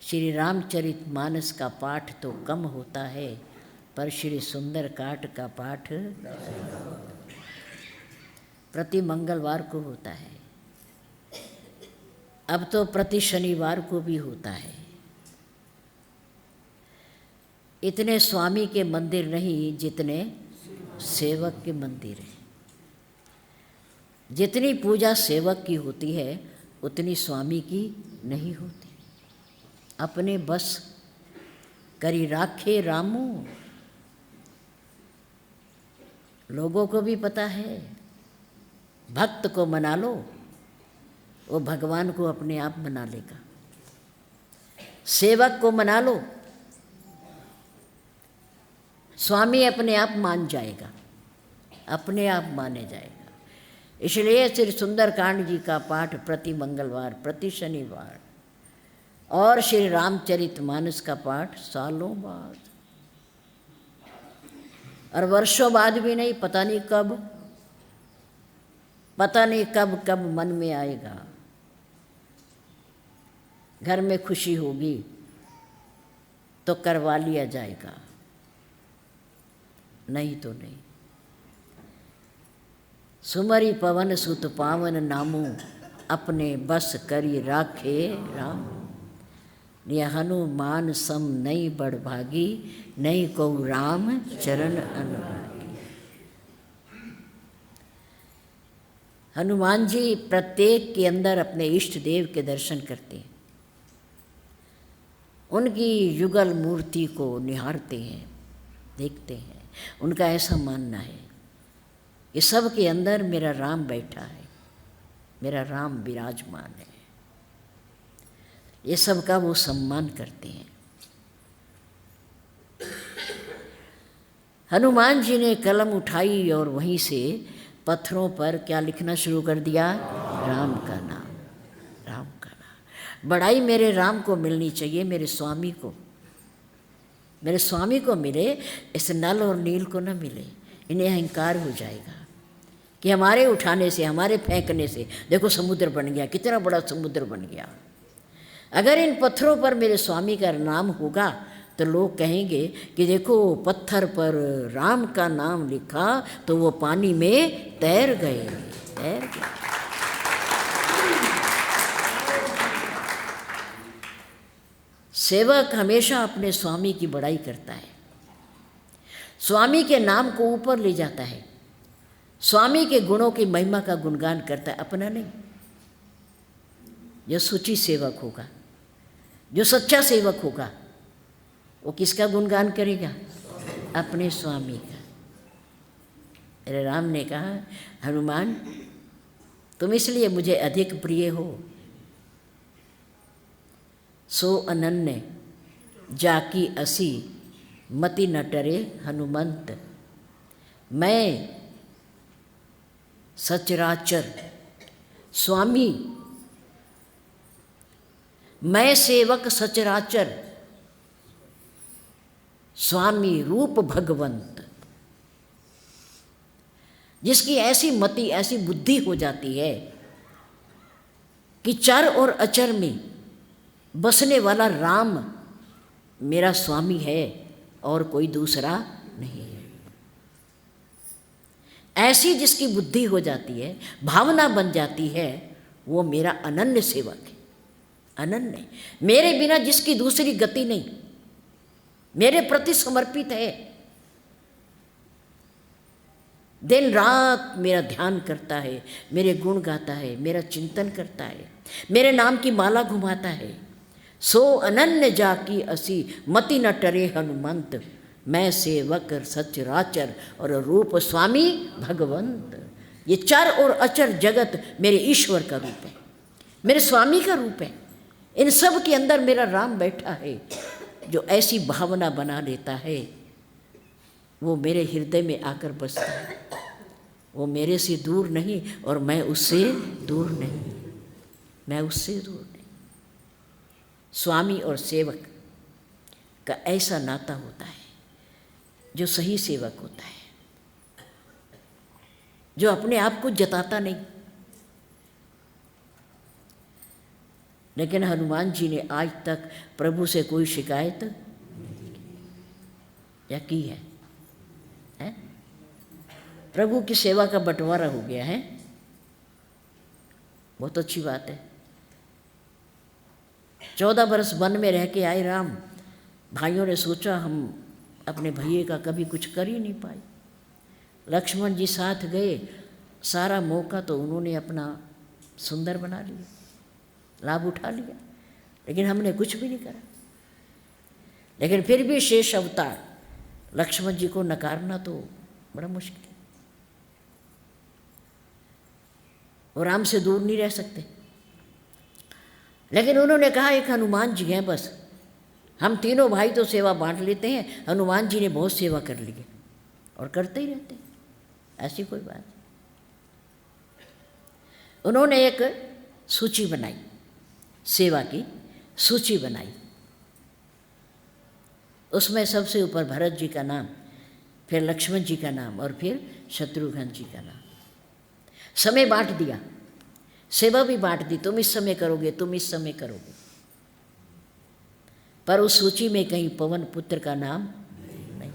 श्री रामचरितमानस का पाठ तो कम होता है, पर श्री सुंदरकांड का पाठ प्रति मंगलवार को होता है। अब तो प्रति शनिवार को भी होता है। इतने स्वामी के मंदिर नहीं जितने सेवक के मंदिर हैं। जितनी पूजा सेवक की होती है उतनी स्वामी की नहीं होती। अपने बस करी राखे रामू। लोगों को भी पता है, भक्त को मना लो, वो भगवान को अपने आप मना लेगा। सेवक को मना लो, स्वामी अपने आप मान जाएगा, अपने आप माने जाएगा। इसलिए श्री सुंदरकांड जी का पाठ प्रति मंगलवार, प्रति शनिवार, और श्री रामचरितमानस का पाठ सालों बाद और वर्षों बाद भी नहीं, पता नहीं कब मन में आएगा। घर में खुशी होगी तो करवा लिया जाएगा, नहीं तो नहीं। सुमरी पवन सुत पावन नामो, अपने बस करी राखे राम। यह हनुमान सम नहीं बड़ भागी, नहीं को राम चरण अनुरागी। हनुमान जी प्रत्येक के अंदर अपने इष्ट देव के दर्शन करते हैं, उनकी युगल मूर्ति को निहारते हैं, देखते हैं। उनका ऐसा मानना है कि सब के अंदर मेरा राम बैठा है, मेरा राम विराजमान है। ये सब का वो सम्मान करते हैं। हनुमान जी ने कलम उठाई और वहीं से पत्थरों पर क्या लिखना शुरू कर दिया? राम का नाम, राम का नाम। बड़ाई मेरे राम को मिलनी चाहिए, मेरे स्वामी को, मेरे स्वामी को मिले, इस नल और नील को न मिले। इन्हें अहंकार हो जाएगा कि हमारे उठाने से, हमारे फेंकने से देखो समुद्र बन गया, कितना बड़ा समुद्र बन गया। अगर इन पत्थरों पर मेरे स्वामी का नाम होगा तो लोग कहेंगे कि देखो पत्थर पर राम का नाम लिखा तो वो पानी में तैर गए। सेवक हमेशा अपने स्वामी की बड़ाई करता है, स्वामी के नाम को ऊपर ले जाता है, स्वामी के गुणों की महिमा का गुणगान करता है, अपना नहीं। जो सुची सेवक होगा, जो सच्चा सेवक होगा, वो किसका गुणगान करेगा? अपने स्वामी का। मेरे राम ने कहा, हनुमान तुम इसलिए मुझे अधिक प्रिय हो, सो अनन्य जाकी असी मति न टरे हनुमंत। मैं सचराचर स्वामी, मैं सेवक सचराचर, स्वामी रूप भगवंत। जिसकी ऐसी मति, ऐसी बुद्धि हो जाती है कि चर और अचर में बसने वाला राम मेरा स्वामी है और कोई दूसरा नहीं है। ऐसी जिसकी बुद्धि हो जाती है, भावना बन जाती है, वो मेरा अनन्य सेवक है। अनन्य, मेरे बिना जिसकी दूसरी गति नहीं, मेरे प्रति समर्पित है। दिन रात मेरा ध्यान करता है, मेरे गुण गाता है, मेरा चिंतन करता है, मेरे नाम की माला घुमाता है। सो अनन्य जाकी असी मति न टरे हनुमंत, मैं सेवक सचराचर और रूप स्वामी भगवंत। ये चर और अचर जगत मेरे ईश्वर का रूप है, मेरे स्वामी का रूप है। इन सब के अंदर मेरा राम बैठा है। जो ऐसी भावना बना लेता है वो मेरे हृदय में आकर बसता है। वो मेरे से दूर नहीं और मैं उससे दूर नहीं, मैं उससे दूर नहीं। स्वामी और सेवक का ऐसा नाता होता है जो सही सेवक होता है, जो अपने आप को जताता नहीं। लेकिन हनुमान जी ने आज तक प्रभु से कोई शिकायत या की है? प्रभु की सेवा का बंटवारा हो गया है, बहुत अच्छी बात है। 14 वर्ष वन में रह के आए राम, भाइयों ने सोचा हम अपने भैये का कभी कुछ कर ही नहीं पाए। लक्ष्मण जी साथ गए, सारा मौका तो उन्होंने अपना सुंदर बना लिया, लाभ उठा लिया, लेकिन हमने कुछ भी नहीं करा। लेकिन फिर भी शेष अवतार लक्ष्मण जी को नकारना तो बड़ा मुश्किल है। वो राम से दूर नहीं रह सकते। लेकिन उन्होंने कहा एक हनुमान जी हैं, बस हम तीनों भाई तो सेवा बांट लेते हैं। हनुमान जी ने बहुत सेवा कर ली है और करते ही रहते हैं, ऐसी कोई बात। उन्होंने एक सूची बनाई, सेवा की सूची बनाई। उसमें सबसे ऊपर भरत जी का नाम, फिर लक्ष्मण जी का नाम और फिर शत्रुघ्न जी का नाम। समय बांट दिया, सेवा भी बांट दी, तुम इस समय करोगे, तुम इस समय करोगे। पर उस सूची में कहीं पवन पुत्र का नाम नहीं।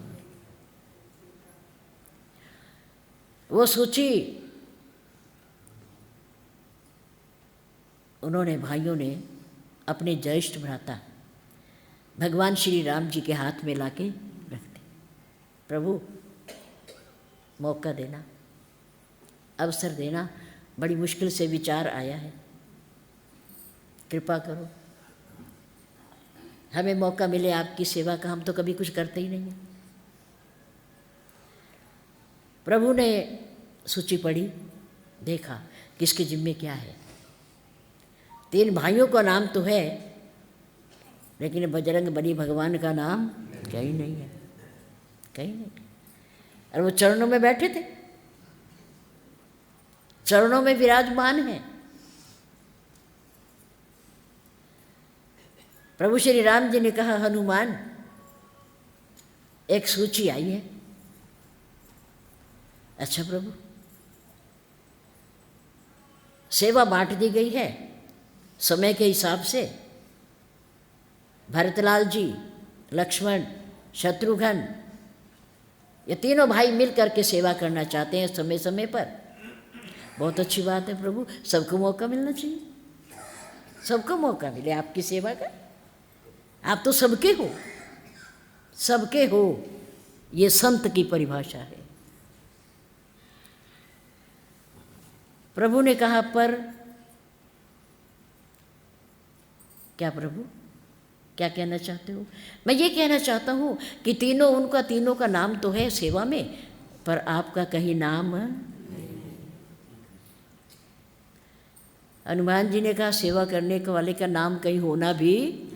वो सूची उन्होंने भाइयों ने अपने ज्येष्ठ भ्राता भगवान श्री राम जी के हाथ में लाके रख दी। प्रभु मौका देना, अवसर देना, बड़ी मुश्किल से विचार आया है, कृपा करो, हमें मौका मिले आपकी सेवा का। हम तो कभी कुछ करते ही नहीं हैं। प्रभु ने सूची पढ़ी, देखा किसके जिम्मे क्या है। 3 भाइयों का नाम तो है, लेकिन बजरंग बली भगवान का नाम कहीं नहीं है, कहीं नहीं। और वो चरणों में बैठे थे, चरणों में विराजमान है। प्रभु श्री राम जी ने कहा हनुमान एक सूची आई है। अच्छा प्रभु, सेवा बांट दी गई है समय के हिसाब से। भरतलाल जी, लक्ष्मण, शत्रुघ्न, ये तीनों भाई मिल करके सेवा करना चाहते हैं समय समय पर। बहुत अच्छी बात है प्रभु, सबको मौका मिलना चाहिए, सबको मौका मिले आपकी सेवा का। आप तो सबके हो, सबके हो, ये संत की परिभाषा है। प्रभु ने कहा पर क्या प्रभु, क्या कहना चाहते हो? मैं ये कहना चाहता हूँ कि तीनों का नाम तो है सेवा में, पर आपका कहीं नाम। हनुमान जी ने कहा सेवा करने के वाले का नाम कहीं होना भी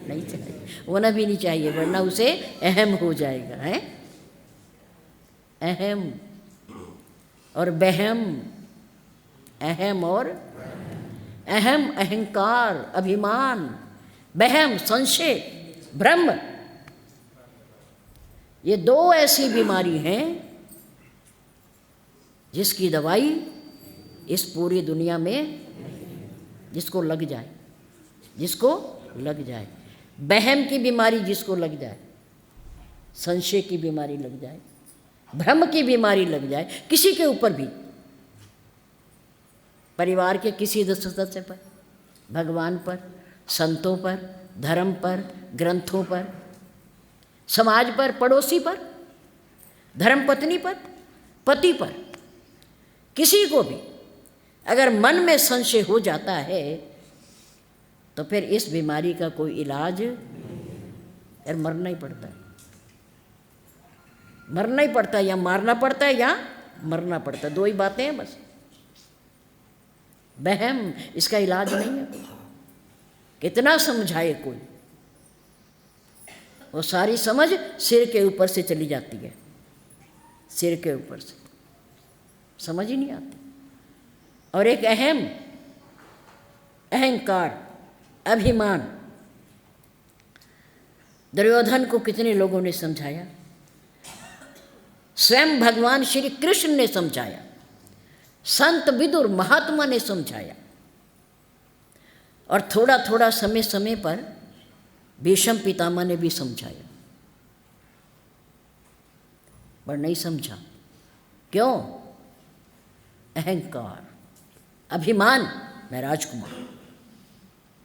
नहीं चाहिए, होना भी नहीं चाहिए, वरना उसे अहम हो जाएगा। है अहम और बहम, अहम और अहम, अहंकार, अभिमान, बहम, संशय, भ्रम, ये 2 ऐसी बीमारी हैं जिसकी दवाई इस पूरी दुनिया में जिसको लग जाए, जिसको लग जाए, बहम की बीमारी जिसको लग जाए, संशय की बीमारी लग जाए, भ्रम की बीमारी लग जाए, किसी के ऊपर भी, परिवार के किसी सदस्य पर, भगवान पर, संतों पर, धर्म पर, ग्रंथों पर, समाज पर, पड़ोसी पर, धर्मपत्नी पर, पति पर, किसी को भी अगर मन में संशय हो जाता है तो फिर इस बीमारी का कोई इलाज, यार मरना ही पड़ता है, मरना ही पड़ता है, या मारना पड़ता है या मरना पड़ता है, दो ही बातें हैं बस। वहम, इसका इलाज नहीं है। कितना समझाए कोई, वो सारी समझ सिर के ऊपर से चली जाती है, सिर के ऊपर से समझ ही नहीं आती। और एक अहंकार, अभिमान, दुर्योधन को कितने लोगों ने समझाया, स्वयं भगवान श्री कृष्ण ने समझाया, संत विदुर महात्मा ने समझाया, और थोड़ा थोड़ा समय समय पर भीष्म पितामह ने भी समझाया, पर नहीं समझा। क्यों? अहंकार, अभिमान, मैं राजकुमार,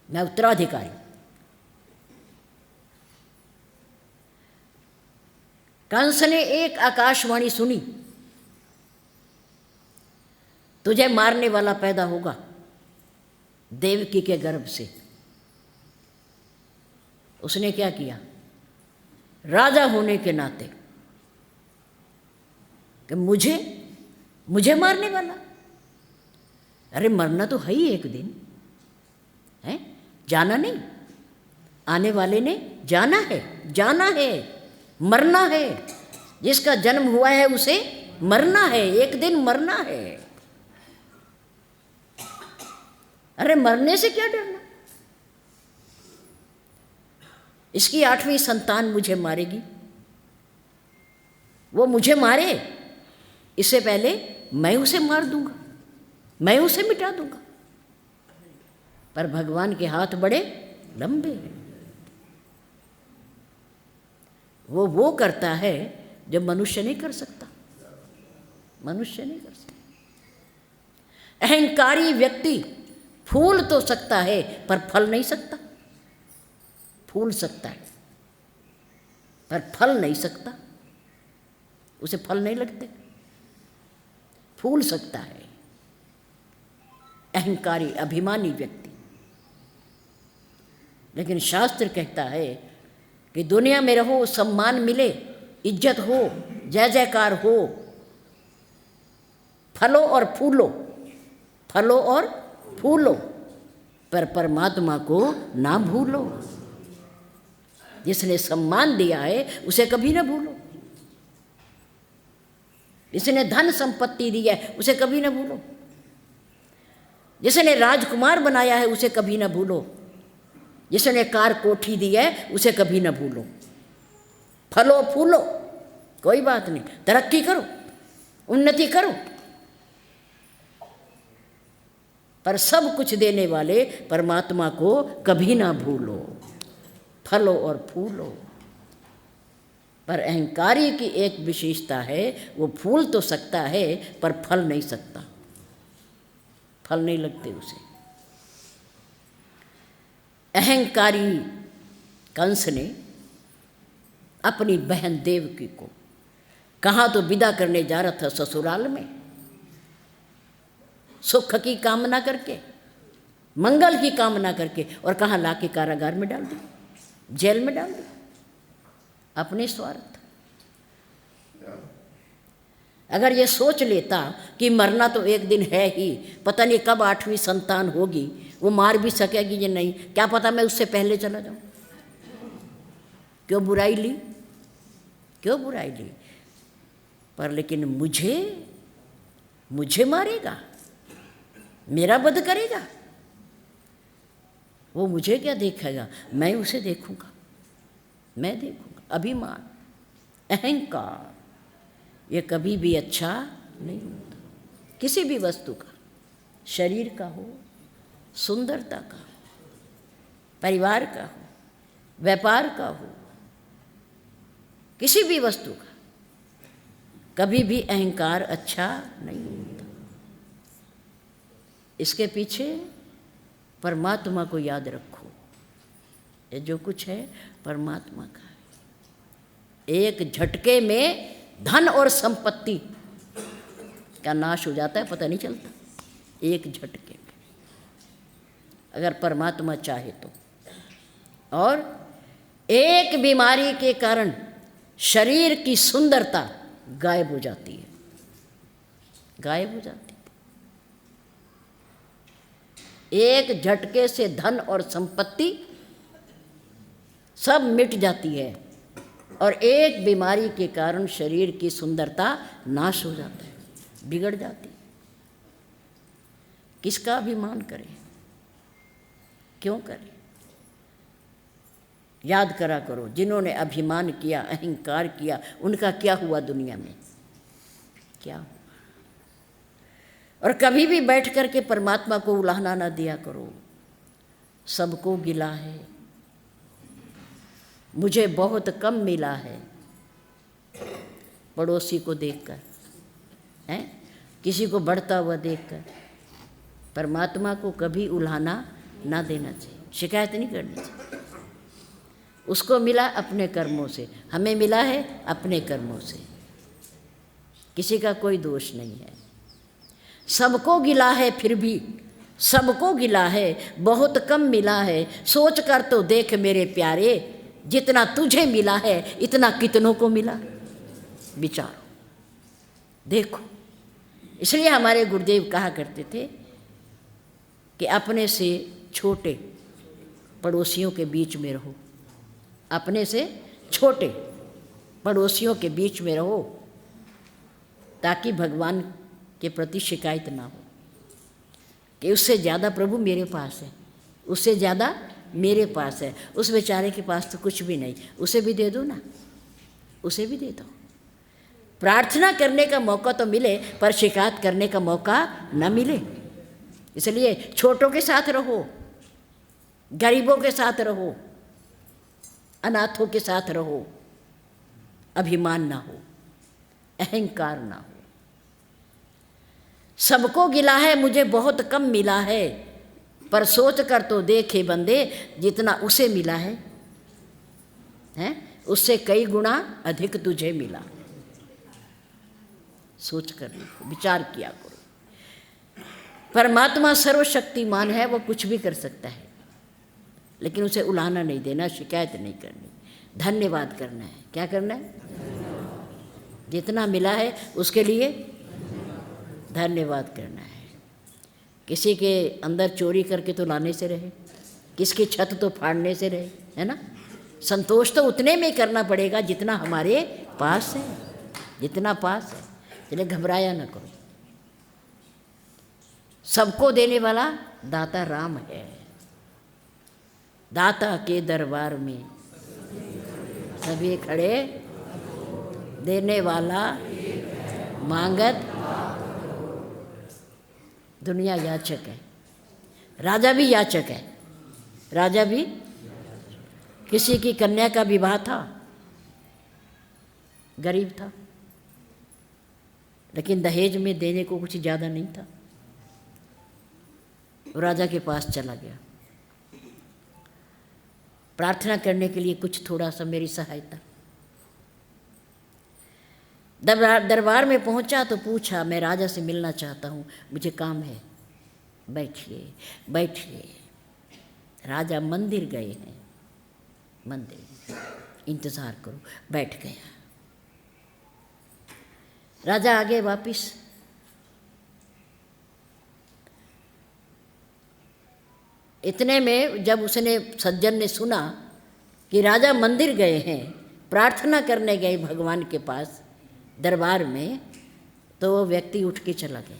मैं उत्तराधिकारी। कंस ने एक आकाशवाणी सुनी, तुझे मारने वाला पैदा होगा देवकी के गर्भ से। उसने क्या किया? राजा होने के नाते कि मुझे मारने वाला, अरे मरना तो है ही एक दिन, है जाना नहीं, आने वाले ने जाना है, मरना है। जिसका जन्म हुआ है उसे मरना है, एक दिन मरना है। अरे मरने से क्या डरना? इसकी 8वीं संतान मुझे मारेगी, वो मुझे मारे इससे पहले मैं उसे मार दूंगा, मैं उसे मिटा दूंगा। पर भगवान के हाथ बड़े लंबे हैं, वो करता है जो मनुष्य नहीं कर सकता, मनुष्य नहीं कर सकता। अहंकारी व्यक्ति फूल तो सकता है पर फल नहीं सकता, फूल सकता है पर फल नहीं सकता, उसे फल नहीं लगते। फूल सकता है अहंकारी अभिमानी व्यक्ति, लेकिन शास्त्र कहता है कि दुनिया में रहो, सम्मान मिले, इज्जत हो, जय जयकार हो, फलो और फूलो, फलो और फूलो, पर परमात्मा को ना भूलो। जिसने सम्मान दिया है उसे कभी ना भूलो, जिसने धन संपत्ति दी है उसे कभी ना भूलो, जिसने राजकुमार बनाया है उसे कभी ना भूलो, जिसने कार कोठी दी है उसे कभी ना भूलो। फलो फूलो कोई बात नहीं, तरक्की करो, उन्नति करो, पर सब कुछ देने वाले परमात्मा को कभी ना भूलो। फलो और फूलो। पर अहंकारी की एक विशेषता है, वो फूल तो सकता है पर फल नहीं सकता, फल नहीं लगते उसे। अहंकारी कंस ने अपनी बहन देवकी को कहाँ तो विदा करने जा रहा था ससुराल में, सुख की कामना करके, मंगल की कामना करके, और कहाँ लाके कारागार में डाल दिया, जेल में डाल दिया, अपने स्वार्थ। अगर ये सोच लेता कि मरना तो एक दिन है ही, पता नहीं कब 8वीं संतान होगी, वो मार भी सकेगी या नहीं, क्या पता मैं उससे पहले चला जाऊं। क्यों बुराई ली, क्यों बुराई ली? पर लेकिन मुझे मारेगा, मेरा वध करेगा, वो मुझे क्या देखेगा, मैं उसे देखूंगा, मैं देखूंगा। अभिमान, अहंकार, ये कभी भी अच्छा नहीं होता। किसी भी वस्तु का, शरीर का हो, सुंदरता का हो, परिवार का हो, व्यापार का हो, किसी भी वस्तु का कभी भी अहंकार अच्छा नहीं होता। इसके पीछे परमात्मा को याद रखो, ये जो कुछ है परमात्मा का है। एक झटके में धन और संपत्ति का नाश हो जाता है, पता नहीं चलता, एक झटके में, अगर परमात्मा चाहे तो। और एक बीमारी के कारण शरीर की सुंदरता गायब हो जाती है, गायब हो जाती है। एक झटके से धन और संपत्ति सब मिट जाती है, और एक बीमारी के कारण शरीर की सुंदरता नाश हो जाता है, बिगड़ जाती है। किसका अभिमान करें, क्यों करें? याद करा करो, जिन्होंने अभिमान किया, अहंकार किया, उनका क्या हुआ दुनिया में, क्या हुआ? और कभी भी बैठ कर के परमात्मा को उलाहना ना दिया करो। सबको गिला है, मुझे बहुत कम मिला है, पड़ोसी को देखकर, हैं, किसी को बढ़ता हुआ देखकर। परमात्मा को कभी उलाहना ना देना चाहिए, शिकायत नहीं करनी चाहिए। उसको मिला अपने कर्मों से, हमें मिला है अपने कर्मों से, किसी का कोई दोष नहीं है। सबको गिला है फिर भी, सबको गिला है, बहुत कम मिला है, सोच कर तो देख मेरे प्यारे, जितना तुझे मिला है इतना कितनों को मिला, विचारो, देखो। इसलिए हमारे गुरुदेव कहा करते थे कि अपने से छोटे पड़ोसियों के बीच में रहो, अपने से छोटे पड़ोसियों के बीच में रहो, ताकि भगवान के प्रति शिकायत ना हो कि उससे ज़्यादा प्रभु मेरे पास है, उससे ज़्यादा मेरे पास है, उस बेचारे के पास तो कुछ भी नहीं, उसे भी दे दो ना, उसे भी दे दो। प्रार्थना करने का मौका तो मिले, पर शिकायत करने का मौका न मिले। इसलिए छोटों के साथ रहो, गरीबों के साथ रहो, अनाथों के साथ रहो, अभिमान ना हो, अहंकार ना हो। सबको गिला है, मुझे बहुत कम मिला है, पर सोच कर तो देखे बंदे, जितना उसे मिला है, हैं, उससे कई गुना अधिक तुझे मिला। सोच कर देखो, विचार किया करो। परमात्मा सर्वशक्तिमान है, वो कुछ भी कर सकता है, लेकिन उसे उलाहना नहीं देना, शिकायत नहीं करनी, धन्यवाद करना है। क्या करना है? जितना मिला है उसके लिए धन्यवाद करना है। किसी के अंदर चोरी करके तो लाने से रहे, किसकी छत तो फाड़ने से रहे, है ना। संतोष तो उतने में करना पड़ेगा जितना हमारे पास है, जितना पास है। इसलिए घबराया ना करो। सबको देने वाला दाता राम है। दाता के दरबार में सभी खड़े, देने वाला मांगत। दुनिया याचक है, राजा भी याचक है। राजा भी, किसी की कन्या का विवाह था, गरीब था, लेकिन दहेज में देने को कुछ ज़्यादा नहीं था। राजा के पास चला गया, प्रार्थना करने के लिए कुछ थोड़ा सा मेरी सहायता। दरबार में पहुंचा तो पूछा, मैं राजा से मिलना चाहता हूँ, मुझे काम है। बैठिए बैठिए। राजा मंदिर गए हैं, मंदिर, इंतज़ार करो। बैठ गया। राजा आ गए वापिस। इतने में जब उसने, सज्जन ने सुना कि राजा मंदिर गए हैं, प्रार्थना करने गए भगवान के पास दरबार में, तो वो व्यक्ति उठ के चला गया,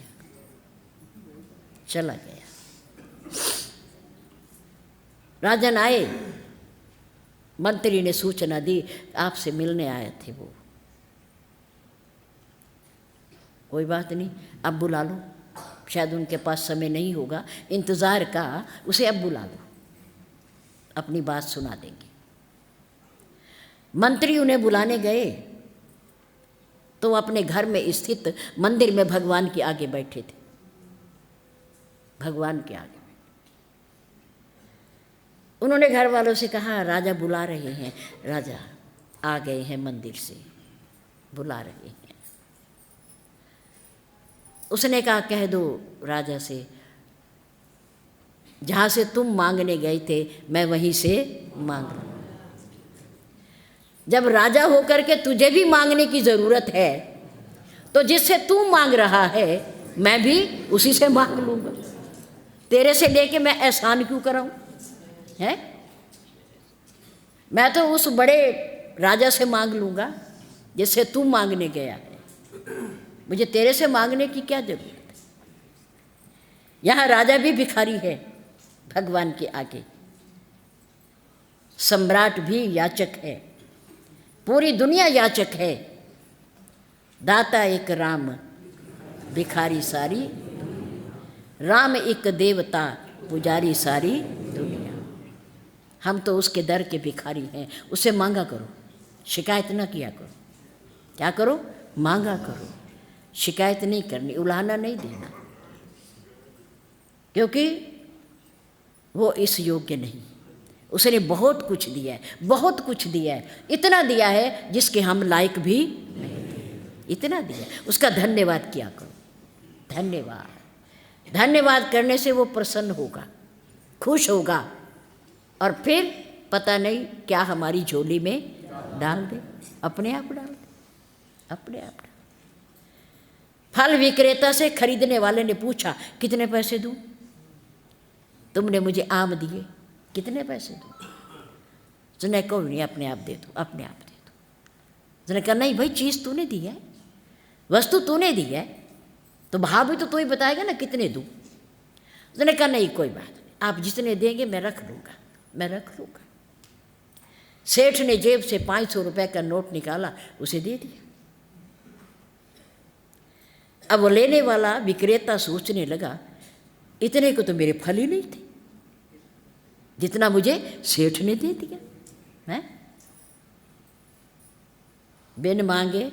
चला गया। राजन आए, मंत्री ने सूचना दी, आपसे मिलने आए थे वो। कोई बात नहीं, अब बुला लो, शायद उनके पास समय नहीं होगा, इंतज़ार का, उसे अब बुला लो, अपनी बात सुना देंगे। मंत्री उन्हें बुलाने गए तो अपने घर में स्थित मंदिर में भगवान के आगे बैठे थे, भगवान के आगे। उन्होंने घर वालों से कहा, राजा बुला रहे हैं। राजा आ गए हैं मंदिर से, बुला रहे हैं। उसने कहा कह दो राजा से, जहाँ से तुम मांगने गए थे मैं वहीं से मांग रहा हूँ। जब राजा होकर के तुझे भी मांगने की ज़रूरत है तो जिससे तू मांग रहा है मैं भी उसी से मांग लूँगा। तेरे से लेके मैं एहसान क्यों कराऊँ? है, मैं तो उस बड़े राजा से मांग लूँगा जिससे तू मांगने गया है, मुझे तेरे से मांगने की क्या जरूरत है। यहाँ राजा भी भिखारी है भगवान के आगे, सम्राट भी याचक है, पूरी दुनिया याचक है। दाता एक राम भिखारी सारी, राम एक देवता पुजारी सारी दुनिया। हम तो उसके दर के भिखारी हैं, उससे मांगा करो, शिकायत ना किया करो। क्या करो? मांगा करो, शिकायत नहीं करनी, उलाहना नहीं देना, क्योंकि वो इस योग्य नहीं। उसने बहुत कुछ दिया है, बहुत कुछ दिया है, इतना दिया है जिसके हम लायक भी नहीं थे, इतना दिया। उसका धन्यवाद किया करो। धन्यवाद, धन्यवाद करने से वो प्रसन्न होगा, खुश होगा, और फिर पता नहीं क्या हमारी झोली में डाल दे, अपने आप डाल दे, अपने आप डाल। फल विक्रेता से खरीदने वाले ने पूछा कितने पैसे दूं? तुमने मुझे आम दिए, कितने पैसे दूं? उसने कहा नहीं, अपने आप दे दो, अपने आप दे दो। उसने कहा नहीं भाई, चीज़ तूने दी है, वस्तु तूने दी है, तो भाव भी तो तू ही बताएगा ना कितने दूं। उसने कहा नहीं कोई बात नहीं, आप जितने देंगे मैं रख लूँगा, मैं रख लूँगा। सेठ ने जेब से 500 रुपये का नोट निकाला, उसे दे दिया। अब वो लेने वाला विक्रेता सोचने लगा इतने को तो मेरे फल ही नहीं थे जितना मुझे सेठ ने दे दिया है। बिन मांगे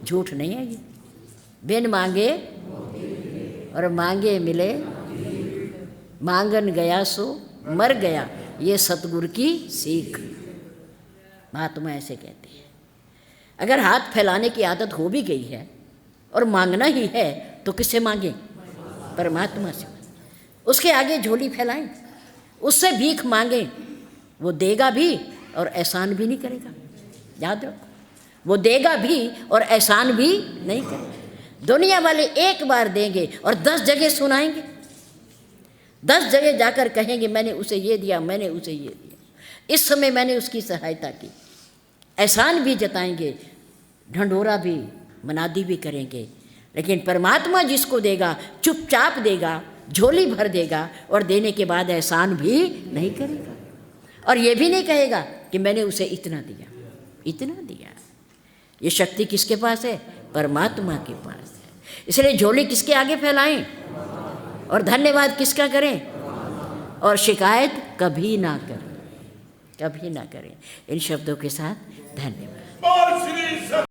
झूठ नहीं है ये, बिन मांगे और मांगे मिले, मांगन गया सो मर गया, ये सतगुरु की सीख। महात्मा ऐसे कहते हैं। अगर हाथ फैलाने की आदत हो भी गई है और मांगना ही है तो किससे मांगे? परमात्मा से। उसके आगे झोली फैलाएं, उससे भीख मांगे, वो देगा भी और एहसान भी नहीं करेगा। याद रखो, वो देगा भी और एहसान भी नहीं करेगा। दुनिया वाले एक बार देंगे और 10 जगह सुनाएंगे, 10 जगह जाकर कहेंगे मैंने उसे ये दिया, मैंने उसे ये दिया, इस समय मैंने उसकी सहायता की। एहसान भी जताएंगे, ढंढोरा भी, मनादी भी करेंगे। लेकिन परमात्मा जिसको देगा चुपचाप देगा, झोली भर देगा और देने के बाद एहसान भी नहीं करेगा, और ये भी नहीं कहेगा कि मैंने उसे इतना दिया, इतना दिया। ये शक्ति किसके पास है? परमात्मा के पास है। इसलिए झोली किसके आगे फैलाएं और धन्यवाद किसका करें, और शिकायत कभी ना करें, कभी ना करें। इन शब्दों के साथ धन्यवाद।